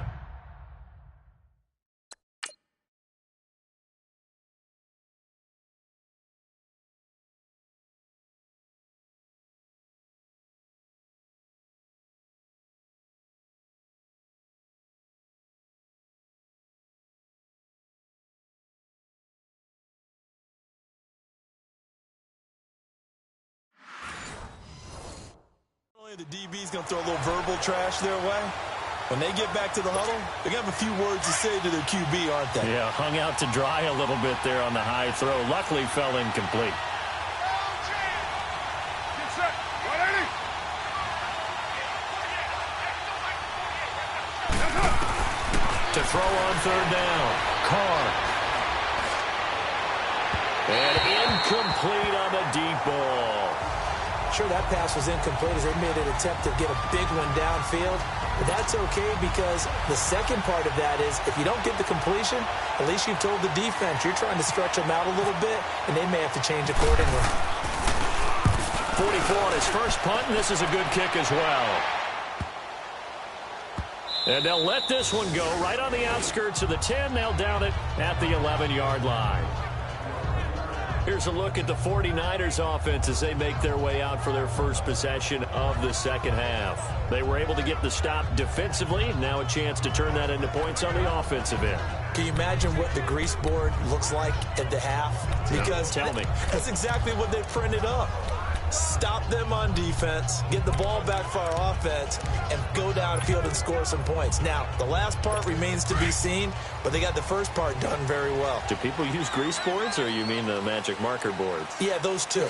Speaker 3: The DB's going to throw a little verbal trash their way. When they get back to the huddle, they're going to have a few words to say to their QB, aren't they?
Speaker 2: Yeah, hung out to dry a little bit there on the high throw. Luckily fell incomplete.
Speaker 4: Get set! 180!
Speaker 2: To throw on third down, Carr. And incomplete on the deep ball.
Speaker 3: Sure, that pass was incomplete as they made an attempt to get a big one downfield. But that's okay, because the second part of that is if you don't get the completion, at least you've told the defense you're trying to stretch them out a little bit, and they may have to change accordingly.
Speaker 2: 44 on his first punt, and this is a good kick as well. And they'll let this one go right on the outskirts of the 10. They'll down it at the 11-yard line. Here's a look at the 49ers offense as they make their way out for their first possession of the second half. They were able to get the stop defensively. Now a chance to turn that into points on the offensive end.
Speaker 3: Can you imagine what the grease board looks like at the half? Because
Speaker 2: tell me.
Speaker 3: That's exactly what they printed up. Stop them on defense, get the ball back for our offense, and go downfield and score some points. Now, the last part remains to be seen, but they got the first part done very well.
Speaker 2: Do people use grease boards, or you mean the magic marker boards?
Speaker 3: Yeah, those two.
Speaker 2: Now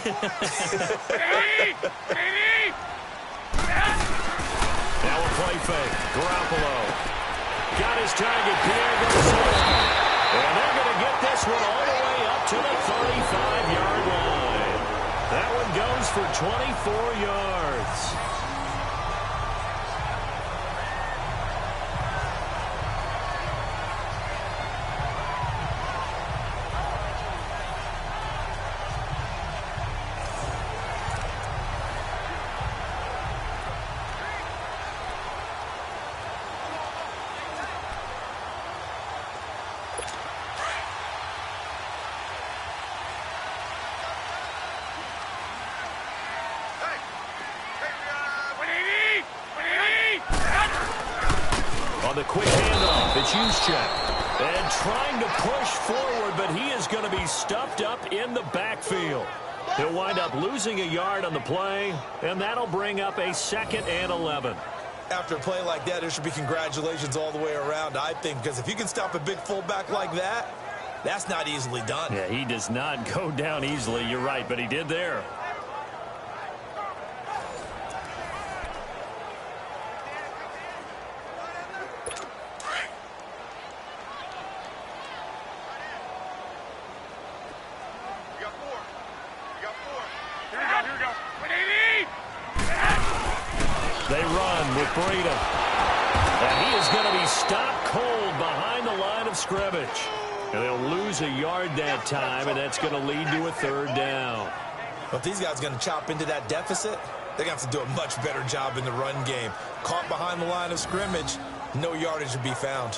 Speaker 2: a play fake. Garoppolo got his target. Pierre Garçon. And they're going to get this one all the way up to the 35-yard line. That one goes for 24 yards. The quick handoff, it's Juszczyk. And trying to push forward, but he is going to be stuffed up in the backfield. He'll wind up losing a yard on the play, and that'll bring up a 2nd and 11.
Speaker 3: After a play like that, there should be congratulations all the way around, I think, because if you can stop a big fullback like that, that's not easily done.
Speaker 2: Yeah, he does not go down easily. You're right, but he did there. They run with Breida. And he is going to be stopped cold behind the line of scrimmage. And they'll lose a yard that time, and that's going to lead to a third down.
Speaker 3: But if these guys are going to chop into that deficit, they're going to have to do a much better job in the run game. Caught behind the line of scrimmage, no yardage to be found.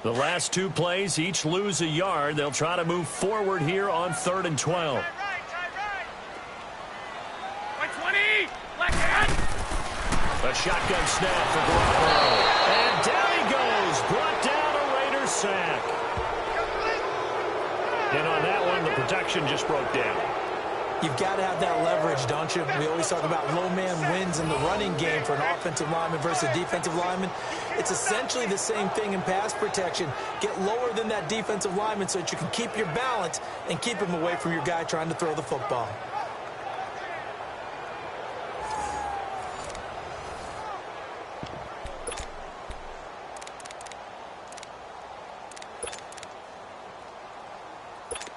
Speaker 2: The last two plays each lose a yard. They'll try to move forward here on 3rd and 12. A shotgun snap for Garoppolo. And down he goes. Brought down a Raiders sack. And on that one, the protection just broke down.
Speaker 3: You've got to have that leverage, don't you? We always talk about low man wins in the running game for an offensive lineman versus a defensive lineman. It's essentially the same thing in pass protection. Get lower than that defensive lineman so that you can keep your balance and keep him away from your guy trying to throw the football.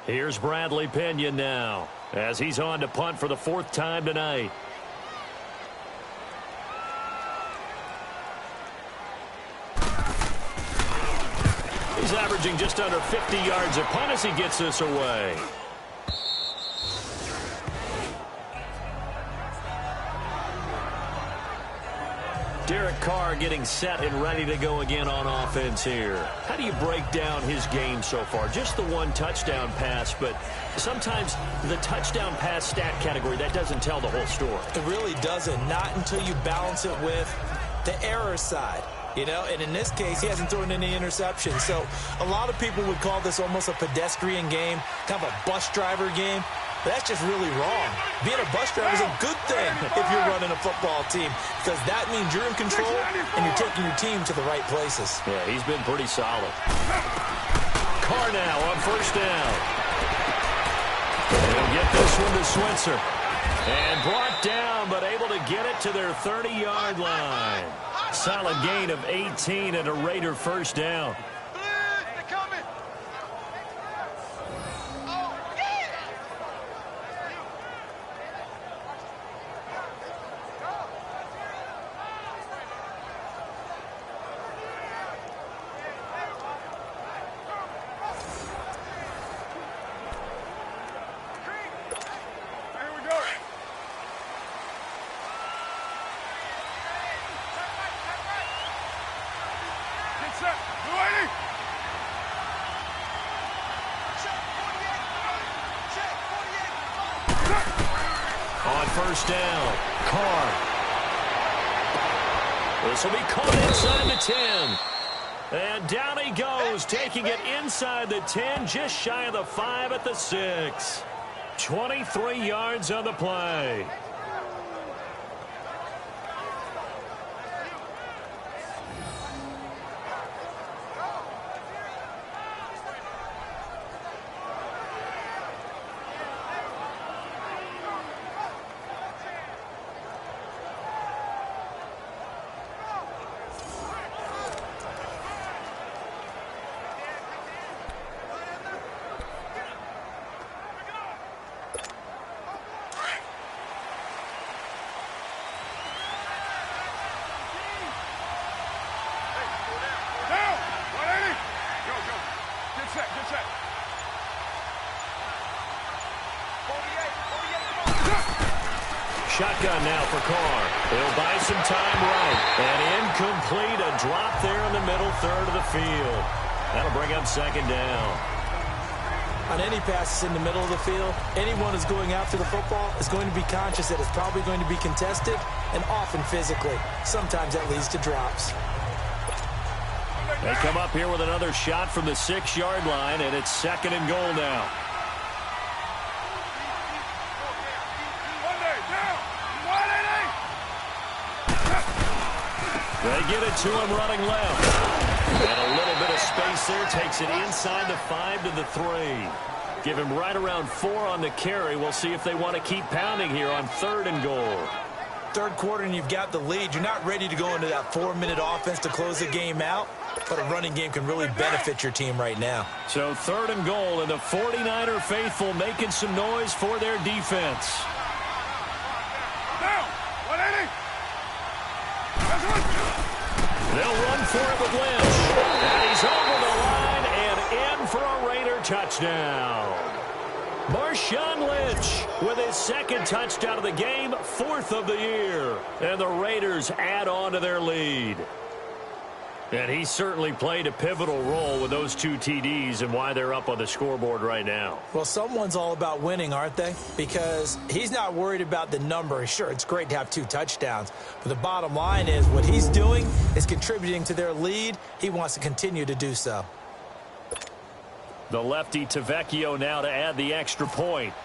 Speaker 2: Here's Bradley Pinion now, as he's on to punt for the 4th time tonight. He's averaging just under 50 yards a punt as he gets this away. Derek Carr getting set and ready to go again on offense here. How do you break down his game so far? Just the one touchdown pass, but sometimes the touchdown pass stat category, that doesn't tell the whole story.
Speaker 3: It really doesn't, not until you balance it with the error side. You know, and in this case, he hasn't thrown any interceptions. So a lot of people would call this almost a pedestrian game, kind of a bus driver game. But that's just really wrong. Being a bus driver is a good thing if you're running a football team, because that means you're in control and you're taking your team to the right places.
Speaker 2: Yeah, he's been pretty solid. Carr now on 1st down. He'll get this one to Switzer. And brought down, but able to get it to their 30-yard line. Solid gain of 18 and a Raider 1st down. On 1st down, Carr. This will be caught inside the 10. And down he goes, taking it inside the 10, just shy of the 5 at the 6. 23 yards on the play. Shotgun now for Carr. He'll buy some time right. And incomplete, a drop there in the middle 3rd of the field. That'll bring up 2nd down.
Speaker 3: On any passes in the middle of the field, anyone who's going after the football is going to be conscious that it's probably going to be contested and often physically. Sometimes that leads to drops.
Speaker 2: They come up here with another shot from the 6-yard line, and it's 2nd and goal now. They get it to him running left. And a little bit of space there takes it inside the 5 to the 3. Give him right around 4 on the carry. We'll see if they want to keep pounding here on 3rd and goal.
Speaker 3: Third quarter and you've got the lead. You're not ready to go into that 4-minute offense to close the game out, but a running game can really benefit your team right now.
Speaker 2: So 3rd and goal, and the 49er faithful making some noise for their defense.
Speaker 4: Down! 180!
Speaker 2: They'll run for it with Lynch. And he's over the line and in for a Raider touchdown. Marshawn Lynch with his 2nd touchdown of the game, 4th of the year. And the Raiders add on to their lead. And he certainly played a pivotal role with those 2 TDs and why they're up on the scoreboard right now.
Speaker 3: Well, someone's all about winning, aren't they? Because he's not worried about the number. Sure, it's great to have 2 touchdowns. But the bottom line is what he's doing is contributing to their lead. He wants to continue to do so.
Speaker 2: The lefty Tavecchio now to add the extra point.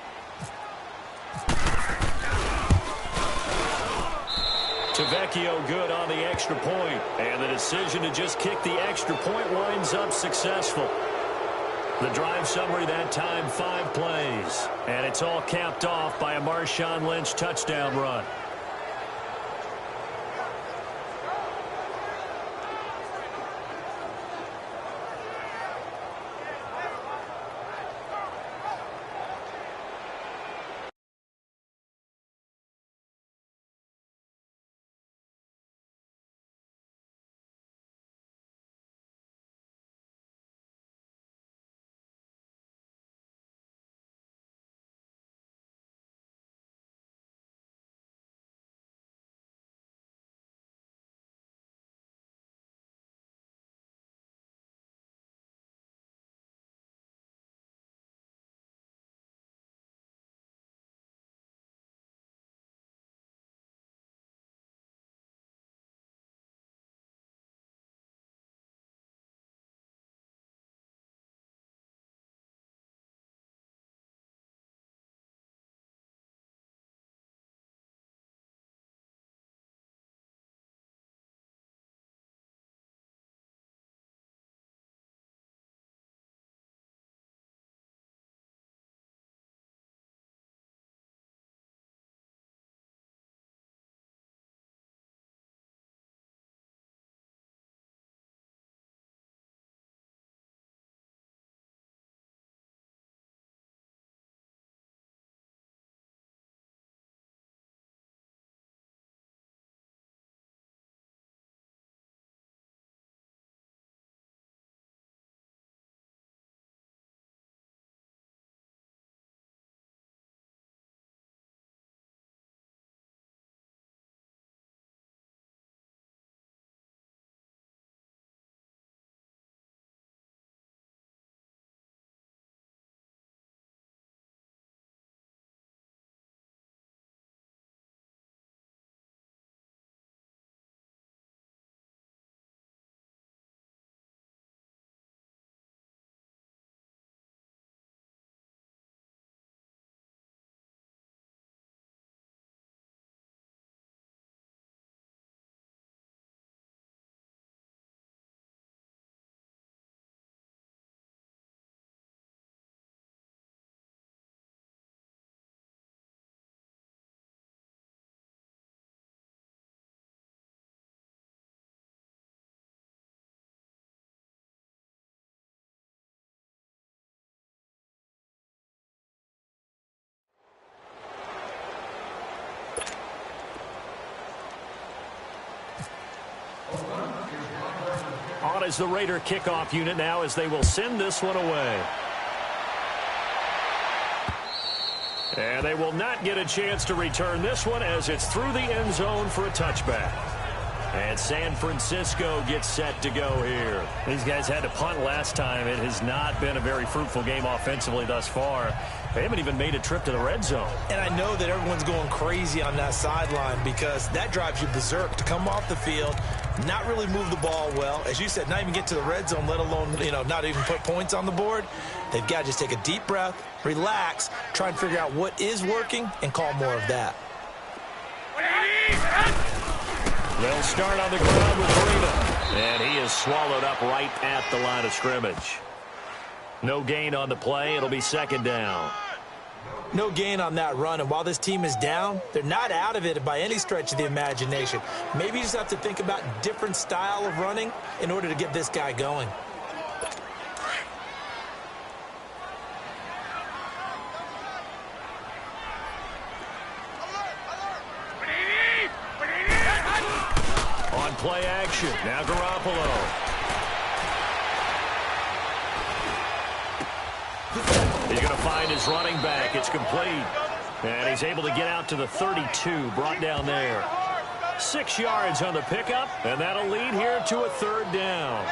Speaker 2: Tavecchio good on the extra point. And the decision to just kick the extra point winds up successful. The drive summary that time, 5 plays. And it's all capped off by a Marshawn Lynch touchdown run. On is the Raider kickoff unit now as they will send this one away. And they will not get a chance to return this one as it's through the end zone for a touchback. And San Francisco gets set to go here.
Speaker 7: These guys had to punt last time. It has not been a very fruitful game offensively thus far. They haven't even made a trip to the red zone.
Speaker 3: And I know that everyone's going crazy on that sideline because that drives you berserk to come off the field, not really move the ball well. As you said, not even get to the red zone, let alone, not even put points on the board. They've got to just take a deep breath, relax, try and figure out what is working, and call more of that.
Speaker 2: They'll start on the ground with Breida. And he is swallowed up right at the line of scrimmage. No gain on the play. It'll be second down.
Speaker 3: No gain on that run, and while this team is down, they're not out of it by any stretch of the imagination. Maybe you just have to think about different style of running in order to get this guy going.
Speaker 2: On play action, now Garoppolo. He's going to find his running back. It's complete. And he's able to get out to the 32, brought down there. 6 yards on the pickup, and that'll lead here to a third down.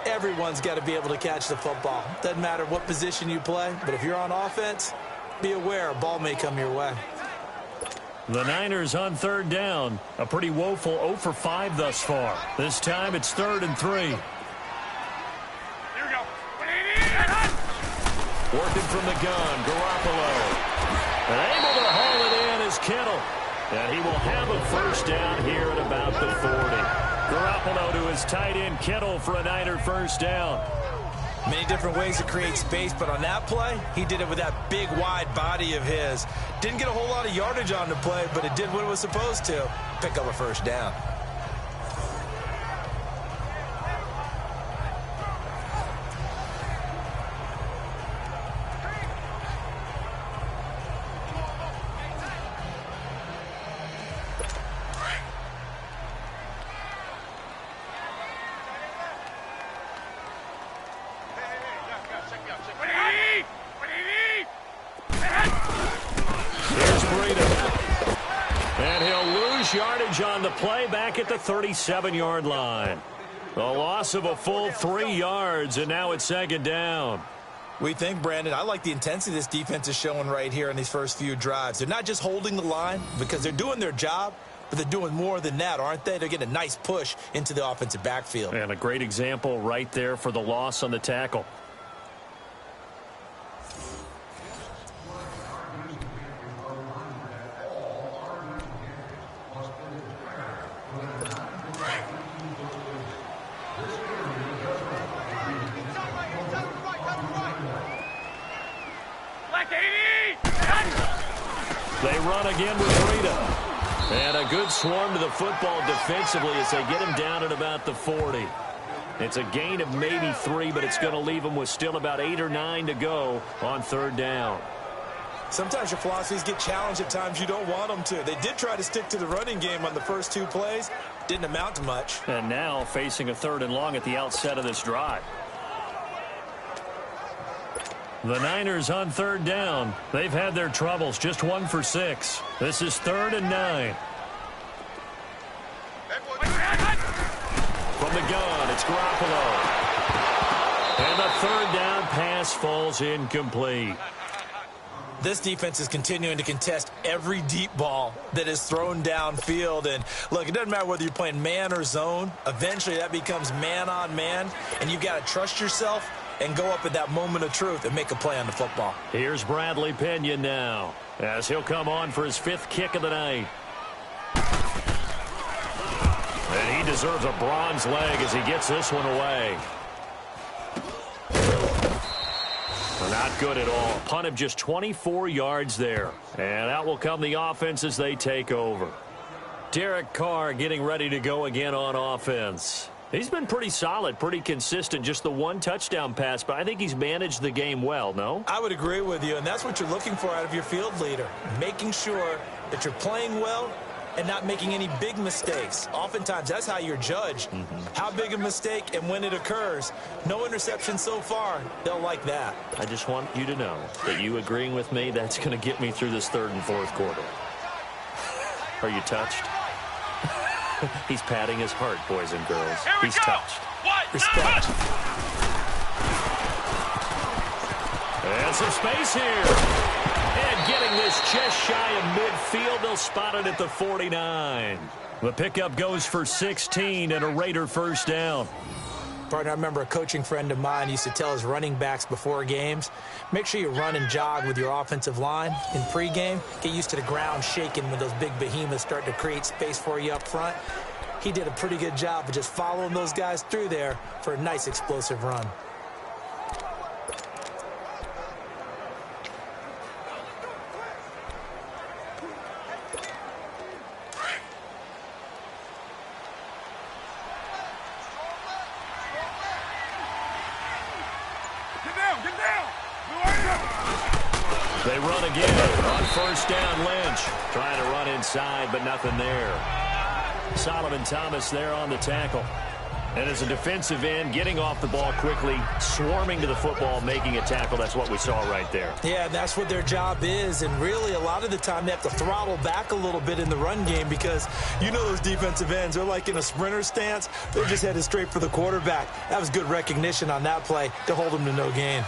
Speaker 3: Everyone's got to be able to catch the football. Doesn't matter what position you play, but if you're on offense, be aware a ball may come your way.
Speaker 2: The Niners on third down. A pretty woeful 0 for 5 thus far. This time it's 3rd and 3. Working from the gun, Garoppolo. And able to haul it in is Kittle. And he will have a first down here at about the 40. Garoppolo to his tight end, Kittle, for a Niner first down.
Speaker 3: Many different ways to create space, but on that play, he did it with that big, wide body of his. Didn't get a whole lot of yardage on the play, but it did what it was supposed to. Pick up a first down.
Speaker 2: Yardage on the play back at the 37-yard line. A loss of a full 3 yards, and now it's second down.
Speaker 3: We think, Brandon, I like the intensity this defense is showing right here in these first few drives. They're not just holding the line because they're doing their job, but they're doing more than that, aren't they? They're getting a nice push into the offensive backfield.
Speaker 2: And a great example right there for the loss on the tackle. They run again with Breida. And a good swarm to the football defensively as they get him down at about the 40. It's a gain of maybe 3, but it's going to leave him with still about 8 or 9 to go on third down.
Speaker 3: Sometimes your philosophies get challenged at times you don't want them to. They did try to stick to the running game on the first 2 plays. Didn't amount to much.
Speaker 2: And now facing a 3rd and long at the outset of this drive. The Niners on third down. They've had their troubles, just 1 for 6. This is 3rd and 9. From the gun, it's Garoppolo. And the 3rd down pass falls incomplete.
Speaker 3: This defense is continuing to contest every deep ball that is thrown downfield. And, look, it doesn't matter whether you're playing man or zone. Eventually that becomes man on man, and you've got to trust yourself and go up at that moment of truth and make a play on the football.
Speaker 2: Here's Bradley Pinion now as he'll come on for his 5th kick of the night. And he deserves a bronze leg as he gets this one away. Not good at all. Punt of just 24 yards there. And out will come the offense as they take over. Derek Carr getting ready to go again on offense. He's been pretty solid, pretty consistent, just the 1 touchdown pass, but I think he's managed the game well, no?
Speaker 3: I would agree with you, and that's what you're looking for out of your field leader, making sure that you're playing well and not making any big mistakes. Oftentimes, that's how you're judged. How big a mistake and when it occurs. No interception so far. They'll like that.
Speaker 2: I just want you to know that you agreeing with me, that's going to get me through this 3rd and 4th quarter. Are you touched?
Speaker 7: He's patting his heart, boys and girls. He's touched.
Speaker 3: Respect.
Speaker 2: And some space here. And getting this just shy of midfield, they'll spot it at the 49. The pickup goes for 16 and a Raider first down.
Speaker 3: Partner, I remember a coaching friend of mine used to tell his running backs before games, make sure you run and jog with your offensive line in pregame. Get used to the ground shaking when those big behemoths start to create space for you up front. He did a pretty good job of just following those guys through there for a nice explosive run.
Speaker 2: They run again on first down. Lynch trying to run inside, but nothing there. Solomon Thomas there on the tackle. And as a defensive end, getting off the ball quickly, swarming to the football, making a tackle. That's what we saw right there.
Speaker 3: Yeah, that's what their job is. And really, a lot of the time, they have to throttle back a little bit in the run game because you know those defensive ends, they're like in a sprinter stance. They're just headed straight for the quarterback. That was good recognition on that play to hold them to no gain.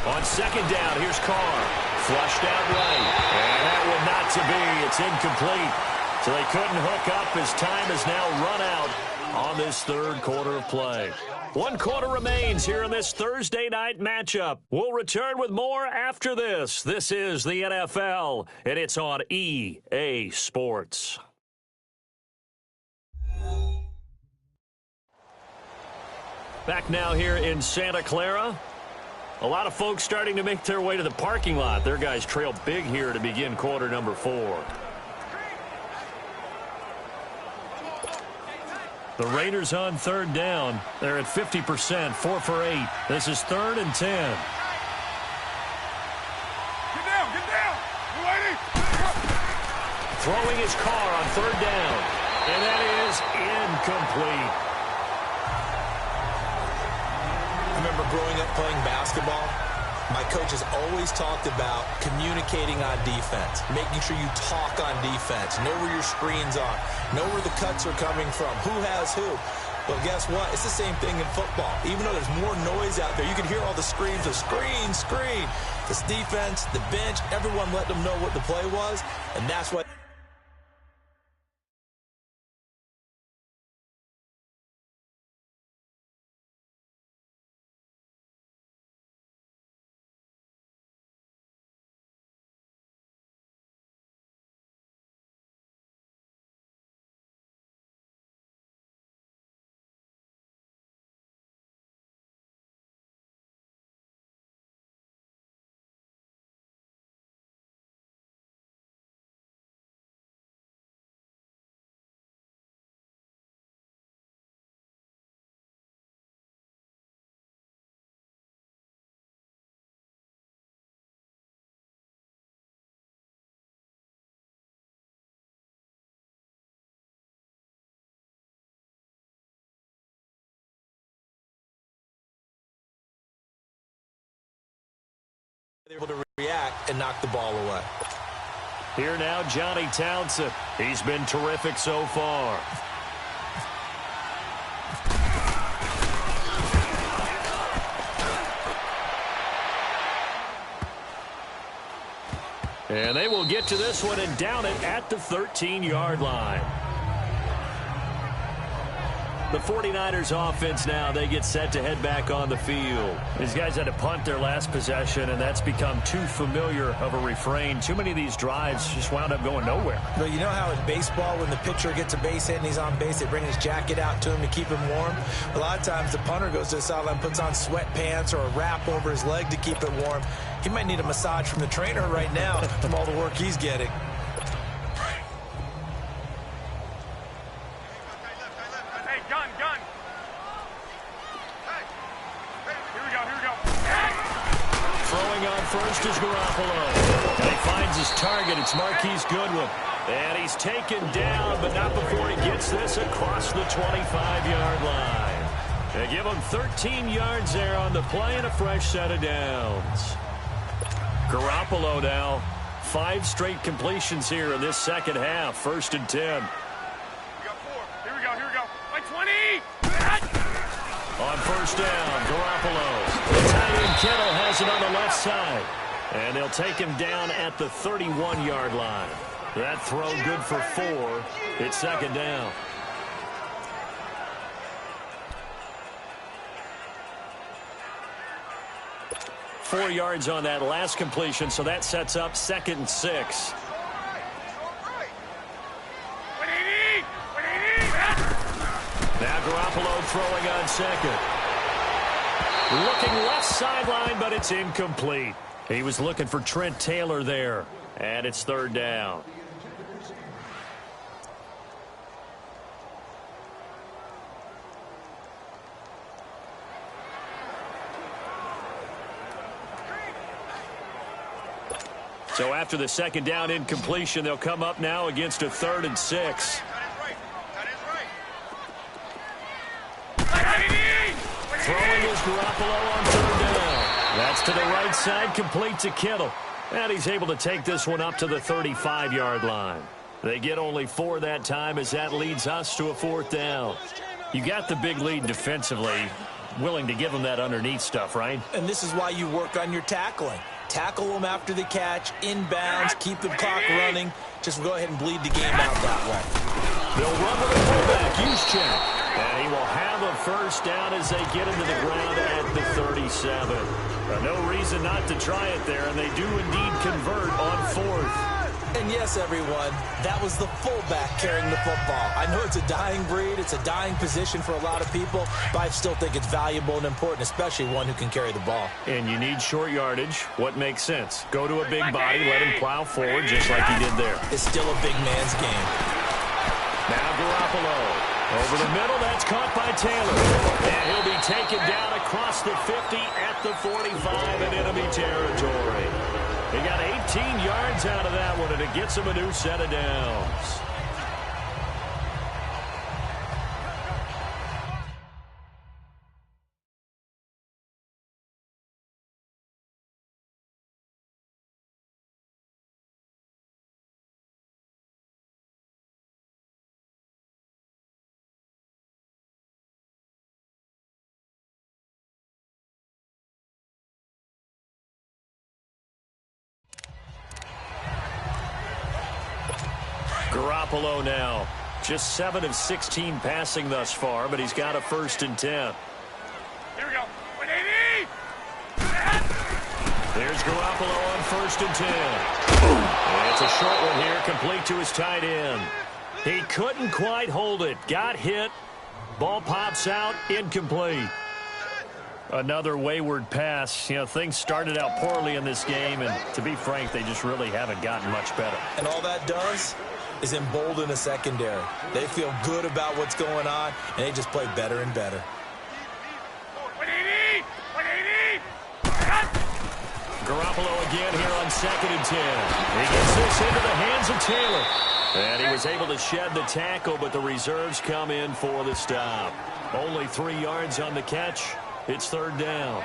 Speaker 2: On second down, here's Carr. Flushed out right. And that one not to be. It's incomplete. So they couldn't hook up as time is now run out on this third quarter of play. 1 quarter remains here in this Thursday night matchup. We'll return with more after this. This is the NFL, and it's on EA Sports. Back now here in Santa Clara. A lot of folks starting to make their way to the parking lot. Their guys trail big here to begin quarter number 4. The Raiders on third down. They're at 50%, 4 for 8. This is 3rd and 10.
Speaker 4: Get down!
Speaker 2: Throwing his car on third down. And that is incomplete.
Speaker 3: I remember growing up playing basketball, my coaches always talked about communicating on defense, making sure you talk on defense, know where your screens are, know where the cuts are coming from, who has who. Well, guess what? It's the same thing in football. Even though there's more noise out there, you can hear all the screams of screen, screen. This defense, the bench, everyone let them know what the play was, and that's what. Able to react and knock the ball away.
Speaker 2: Here now, Johnny Townsend. He's been terrific so far. And they will get to this one and down it at the 13-yard line. The 49ers offense now, they get set to head back on the field. These guys had to punt their last possession, and that's become too familiar of a refrain. Too many of these drives just wound up going nowhere.
Speaker 3: But you know how in baseball, when the pitcher gets a base hit and he's on base, they bring his jacket out to him to keep him warm? A lot of times the punter goes to the sideline, puts on sweatpants or a wrap over his leg to keep it warm. He might need a massage from the trainer right now from all the work he's getting.
Speaker 2: First is Garoppolo. And he finds his target. It's Marquise Goodwin. And he's taken down, but not before he gets this across the 25-yard line. They give him 13 yards there on the play and a fresh set of downs. Garoppolo now. 5 straight completions here in this second half. 1st and 10.
Speaker 4: We got 4. Here we go. By 20.
Speaker 2: On 1st down, Garoppolo. The tight end Kittle has it on the left side. And they'll take him down at the 31-yard line. That throw good for 4. It's 2nd down. Four yards on that last completion, so that sets up 2nd and 6. Now Garoppolo throwing on 2nd. Looking left sideline, but it's incomplete. He was looking for Trent Taylor there, and it's 3rd down. So after the 2nd down incompletion, they'll come up now against a 3rd and 6. Throwing is Garoppolo on 3rd down. That's to the right side, complete to Kittle. And he's able to take this one up to the 35-yard line. They get only 4 that time as that leads us to a 4th down. You got the big lead defensively. Willing to give them that underneath stuff, right?
Speaker 3: And this is why you work on your tackling. Tackle them after the catch, inbounds, keep the clock running. Just go ahead and bleed the game out that way.
Speaker 2: They'll run with the fullback, Juszczyk. And he will have a 1st down as they get into the ground at the 37. No reason not to try it there, and they do indeed convert on 4th.
Speaker 3: And yes, everyone, that was the fullback carrying the football. I know it's a dying breed, it's a dying position for a lot of people, but I still think it's valuable and important, especially one who can carry the ball.
Speaker 2: And you need short yardage. What makes sense? Go to a big body, let him plow forward just like he did there.
Speaker 3: It's still a big man's game.
Speaker 2: Now Garoppolo. Over the middle, that's caught by Taylor. And he'll be taken down across the 50 at the 45 in enemy territory. He got 18 yards out of that one, and it gets him a new set of downs. Garoppolo now. Just 7 of 16 passing thus far, but he's got a 1st and 10.
Speaker 4: Here we go. 180.
Speaker 2: There's Garoppolo on 1st and 10. And it's a short one here, complete to his tight end. He couldn't quite hold it. Got hit. Ball pops out, incomplete. Another wayward pass. You know, things started out poorly in this game, and to be frank, they just really haven't gotten much better.
Speaker 3: And all that does is embolden a secondary. They feel good about what's going on, and they just play better and better.
Speaker 4: 180. 180.
Speaker 2: Garoppolo again here on 2nd and 10. He gets this into the hands of Taylor. And he was able to shed the tackle, but the reserves come in for the stop. Only 3 yards on the catch. It's 3rd down.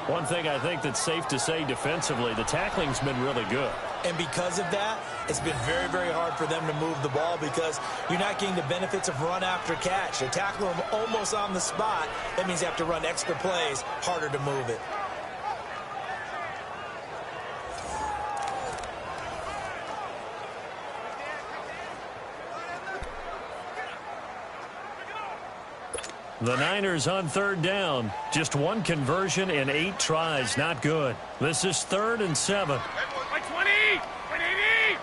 Speaker 2: One thing I think that's safe to say defensively, the tackling's been really good.
Speaker 3: And because of that, it's been very, very hard for them to move the ball because you're not getting the benefits of run after catch. They tackle them almost on the spot. That means you have to run extra plays, harder to move it.
Speaker 2: The Niners on 3rd down. Just 1 conversion in 8 tries. Not good. This is 3rd and 7.
Speaker 4: By 20. 180.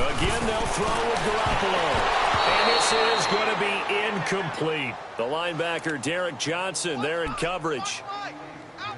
Speaker 2: Again, they'll throw with Garoppolo. And this is going to be incomplete. The linebacker, Derek Johnson, there in coverage.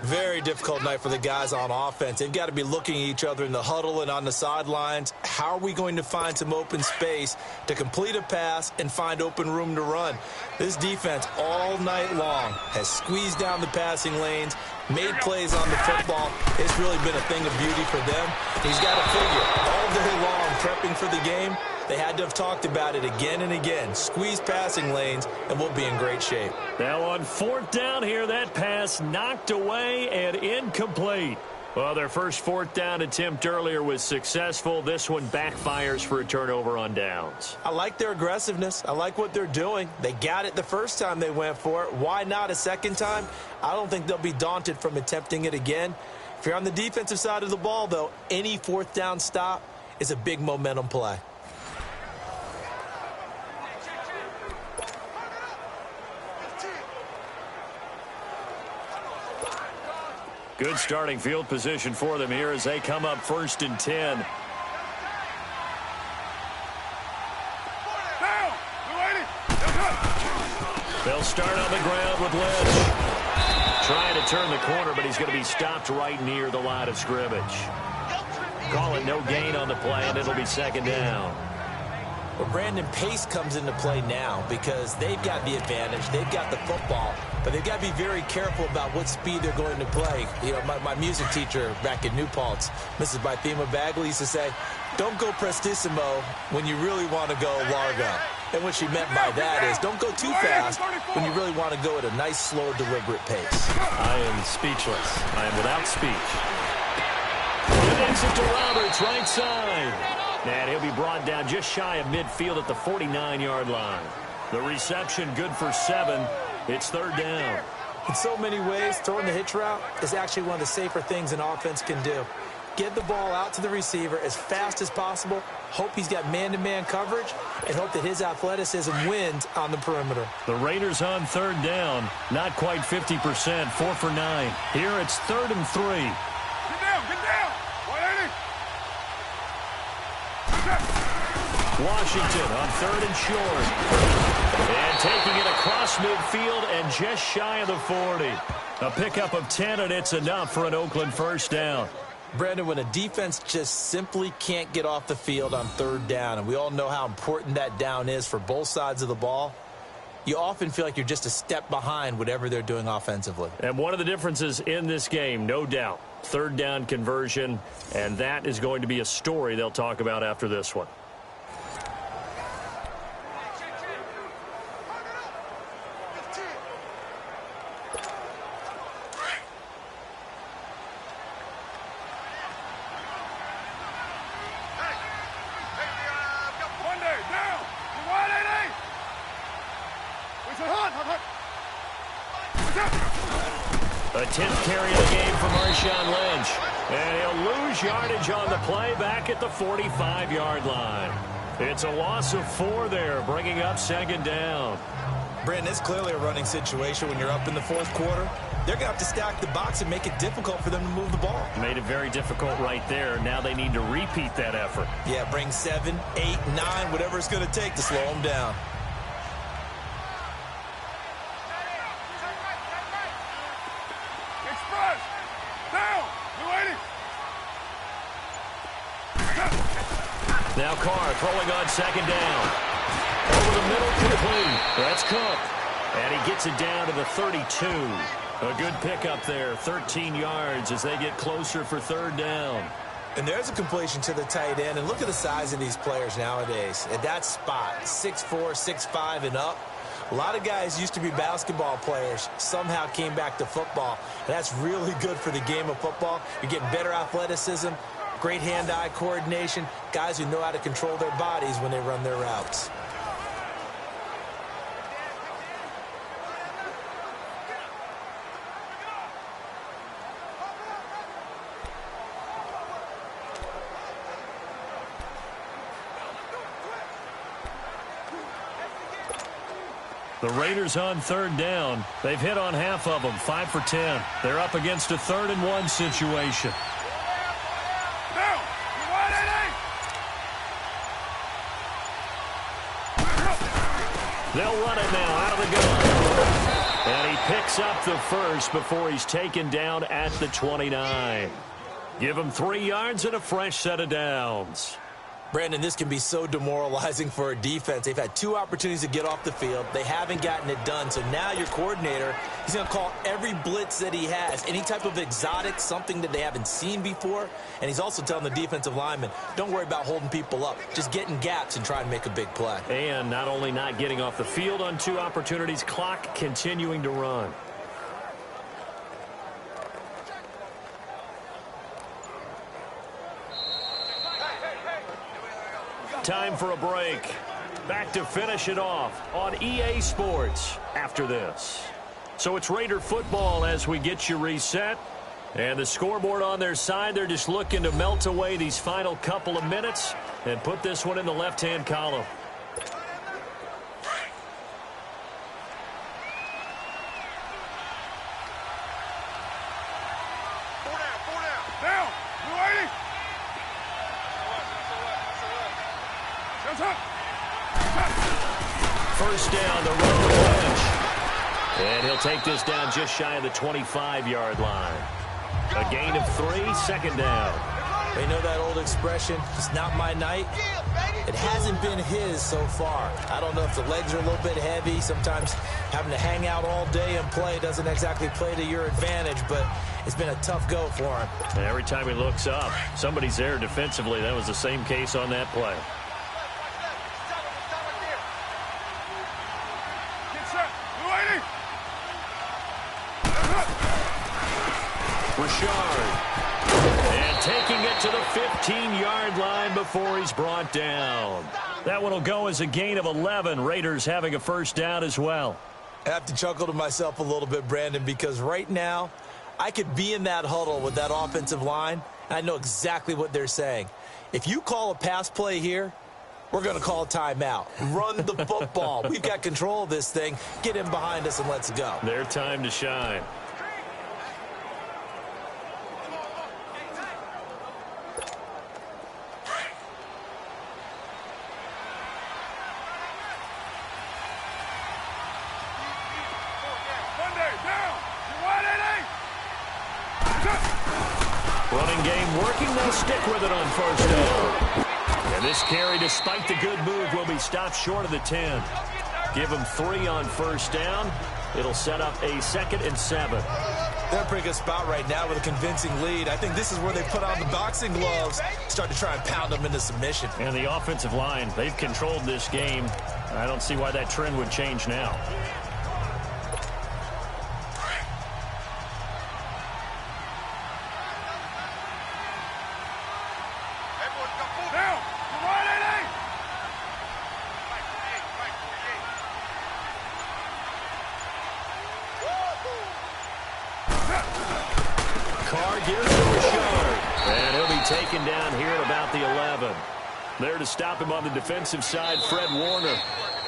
Speaker 3: Very difficult night for the guys on offense. They've got to be looking at each other in the huddle and on the sidelines. How are we going to find some open space to complete a pass and find open room to run? This defense all night long has squeezed down the passing lanes, made plays on the football. It's really been a thing of beauty for them. He's got to figure all day long prepping for the game. They had to have talked about it again and again. Squeeze passing lanes, and we'll be in great shape.
Speaker 2: Now on 4th down here, that pass knocked away and incomplete. Well, their first 4th down attempt earlier was successful. This one backfires for a turnover on downs.
Speaker 3: I like their aggressiveness. I like what they're doing. They got it the first time they went for it. Why not a second time? I don't think they'll be daunted from attempting it again. If you're on the defensive side of the ball, though, any 4th down stop is a big momentum play.
Speaker 2: Good starting field position for them here as they come up 1st and 10. They'll start on the ground with Lynch. Trying to turn the corner, but he's going to be stopped right near the line of scrimmage. Call it no gain on the play, and it'll be 2nd down.
Speaker 3: Well, Brandon, pace comes into play now because they've got the advantage. They've got the football, but they've got to be very careful about what speed they're going to play. You know, my music teacher back in New Paltz, Mrs. Bythema Bagley, used to say, don't go prestissimo when you really want to go largo. And what she meant by that is don't go too fast when you really want to go at a nice, slow, deliberate pace.
Speaker 7: I am speechless. I am without speech.
Speaker 2: Connects it to Roberts, right side. And he'll be brought down just shy of midfield at the 49-yard line. The reception good for 7. It's 3rd down.
Speaker 3: In so many ways, throwing the hitch route is actually one of the safer things an offense can do. Get the ball out to the receiver as fast as possible, hope he's got man-to-man coverage, and hope that his athleticism wins on the perimeter.
Speaker 2: The Raiders on 3rd down, not quite 50%, 4 for 9. Here it's 3rd and 3.
Speaker 4: Get down, get down. 180.
Speaker 2: Washington on 3rd and short. And taking it across midfield and just shy of the 40. A pickup of 10, and it's enough for an Oakland 1st down.
Speaker 3: Brandon, when a defense just simply can't get off the field on 3rd down, and we all know how important that down is for both sides of the ball, you often feel like you're just a step behind whatever they're doing offensively.
Speaker 2: And one of the differences in this game, no doubt, 3rd down conversion, and that is going to be a story they'll talk about after this one. A 10th carry of the game for Marshawn Lynch. And he'll lose yardage on the play back at the 45-yard line. It's a loss of 4 there, bringing up 2nd down.
Speaker 3: Brandon, it's clearly a running situation when you're up in the 4th quarter. They're going to have to stack the box and make it difficult for them to move the ball.
Speaker 2: Made it very difficult right there. Now they need to repeat that effort.
Speaker 3: Yeah, bring 7, 8, 9, whatever it's going to take to slow them down.
Speaker 2: Now Carr throwing on 2nd down. Over the middle, complete. That's Cook. And he gets it down to the 32. A good pickup there, 13 yards as they get closer for 3rd down.
Speaker 3: And there's a completion to the tight end. And look at the size of these players nowadays. At that spot, 6'4", 6'5", and up. A lot of guys used to be basketball players, somehow came back to football. And that's really good for the game of football. You're getting better athleticism, great hand-eye coordination, guys who know how to control their bodies when they run their routes.
Speaker 2: The Raiders on 3rd down. They've hit on half of them, 5 for 10. They're up against a 3rd and 1 situation. They'll run it now out of the gun. And he picks up the first before he's taken down at the 29. Give him 3 yards and a fresh set of downs.
Speaker 3: Brandon, this can be so demoralizing for a defense. They've had 2 opportunities to get off the field. They haven't gotten it done. So now your coordinator, he's going to call every blitz that he has, any type of exotic, something that they haven't seen before. And he's also telling the defensive linemen, don't worry about holding people up. Just get in gaps and try and make a big play.
Speaker 2: And not only not getting off the field on 2 opportunities, clock continuing to run. Time for a break. Back to finish it off on EA Sports after this. So it's Raider football as we get you reset. And the scoreboard on their side, they're just looking to melt away these final couple of minutes and put this one in the left-hand column. First down, the run to Lynch. And he'll take this down just shy of the 25-yard line. A gain of 3, second down.
Speaker 3: They know that old expression, it's not my night. It hasn't been his so far. I don't know if the legs are a little bit heavy. Sometimes having to hang out all day and play doesn't exactly play to your advantage, but it's been a tough go for him.
Speaker 2: And every time he looks up, somebody's there defensively. That was the same case on that play. And taking it to the 15-yard line before he's brought down. That one will go as a gain of 11. Raiders having a first down as well.
Speaker 3: I have to chuckle to myself a little bit, Brandon, because right now I could be in that huddle with that offensive line, and I know exactly what they're saying. If you call a pass play here, we're going to call a timeout. Run the football. We've got control of this thing. Get in behind us and let's go.
Speaker 2: Their time to shine. Running game working. They'll stick with it on first down. And this carry, despite the good move, will be stopped short of the 10. Give them 3 on first down. It'll set up a 2nd and 7.
Speaker 3: They're in a pretty good spot right now with a convincing lead. I think this is where they put on the boxing gloves, start to try and pound them into submission.
Speaker 2: And the offensive line, they've controlled this game. I don't see why that trend would change now. Taken down here at about the 11. There to stop him on the defensive side, Fred Warner.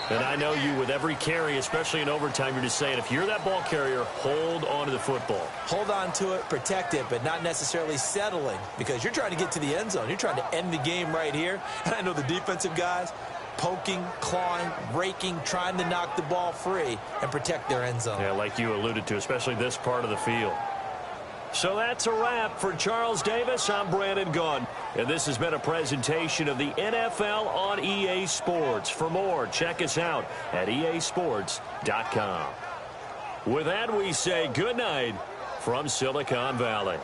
Speaker 2: And I know you, with every carry, especially in overtime, you're just saying, if you're that ball carrier, hold on to the football.
Speaker 3: Hold on to it, protect it, but not necessarily settling, because you're trying to get to the end zone. You're trying to end the game right here. And I know the defensive guys poking, clawing, raking, trying to knock the ball free and protect their end zone.
Speaker 2: Yeah, like you alluded to, especially this part of the field. So that's a wrap for Charles Davis. I'm Brandon Gunn, and this has been a presentation of the NFL on EA Sports. For more, check us out at easports.com. With that, we say good night from Silicon Valley.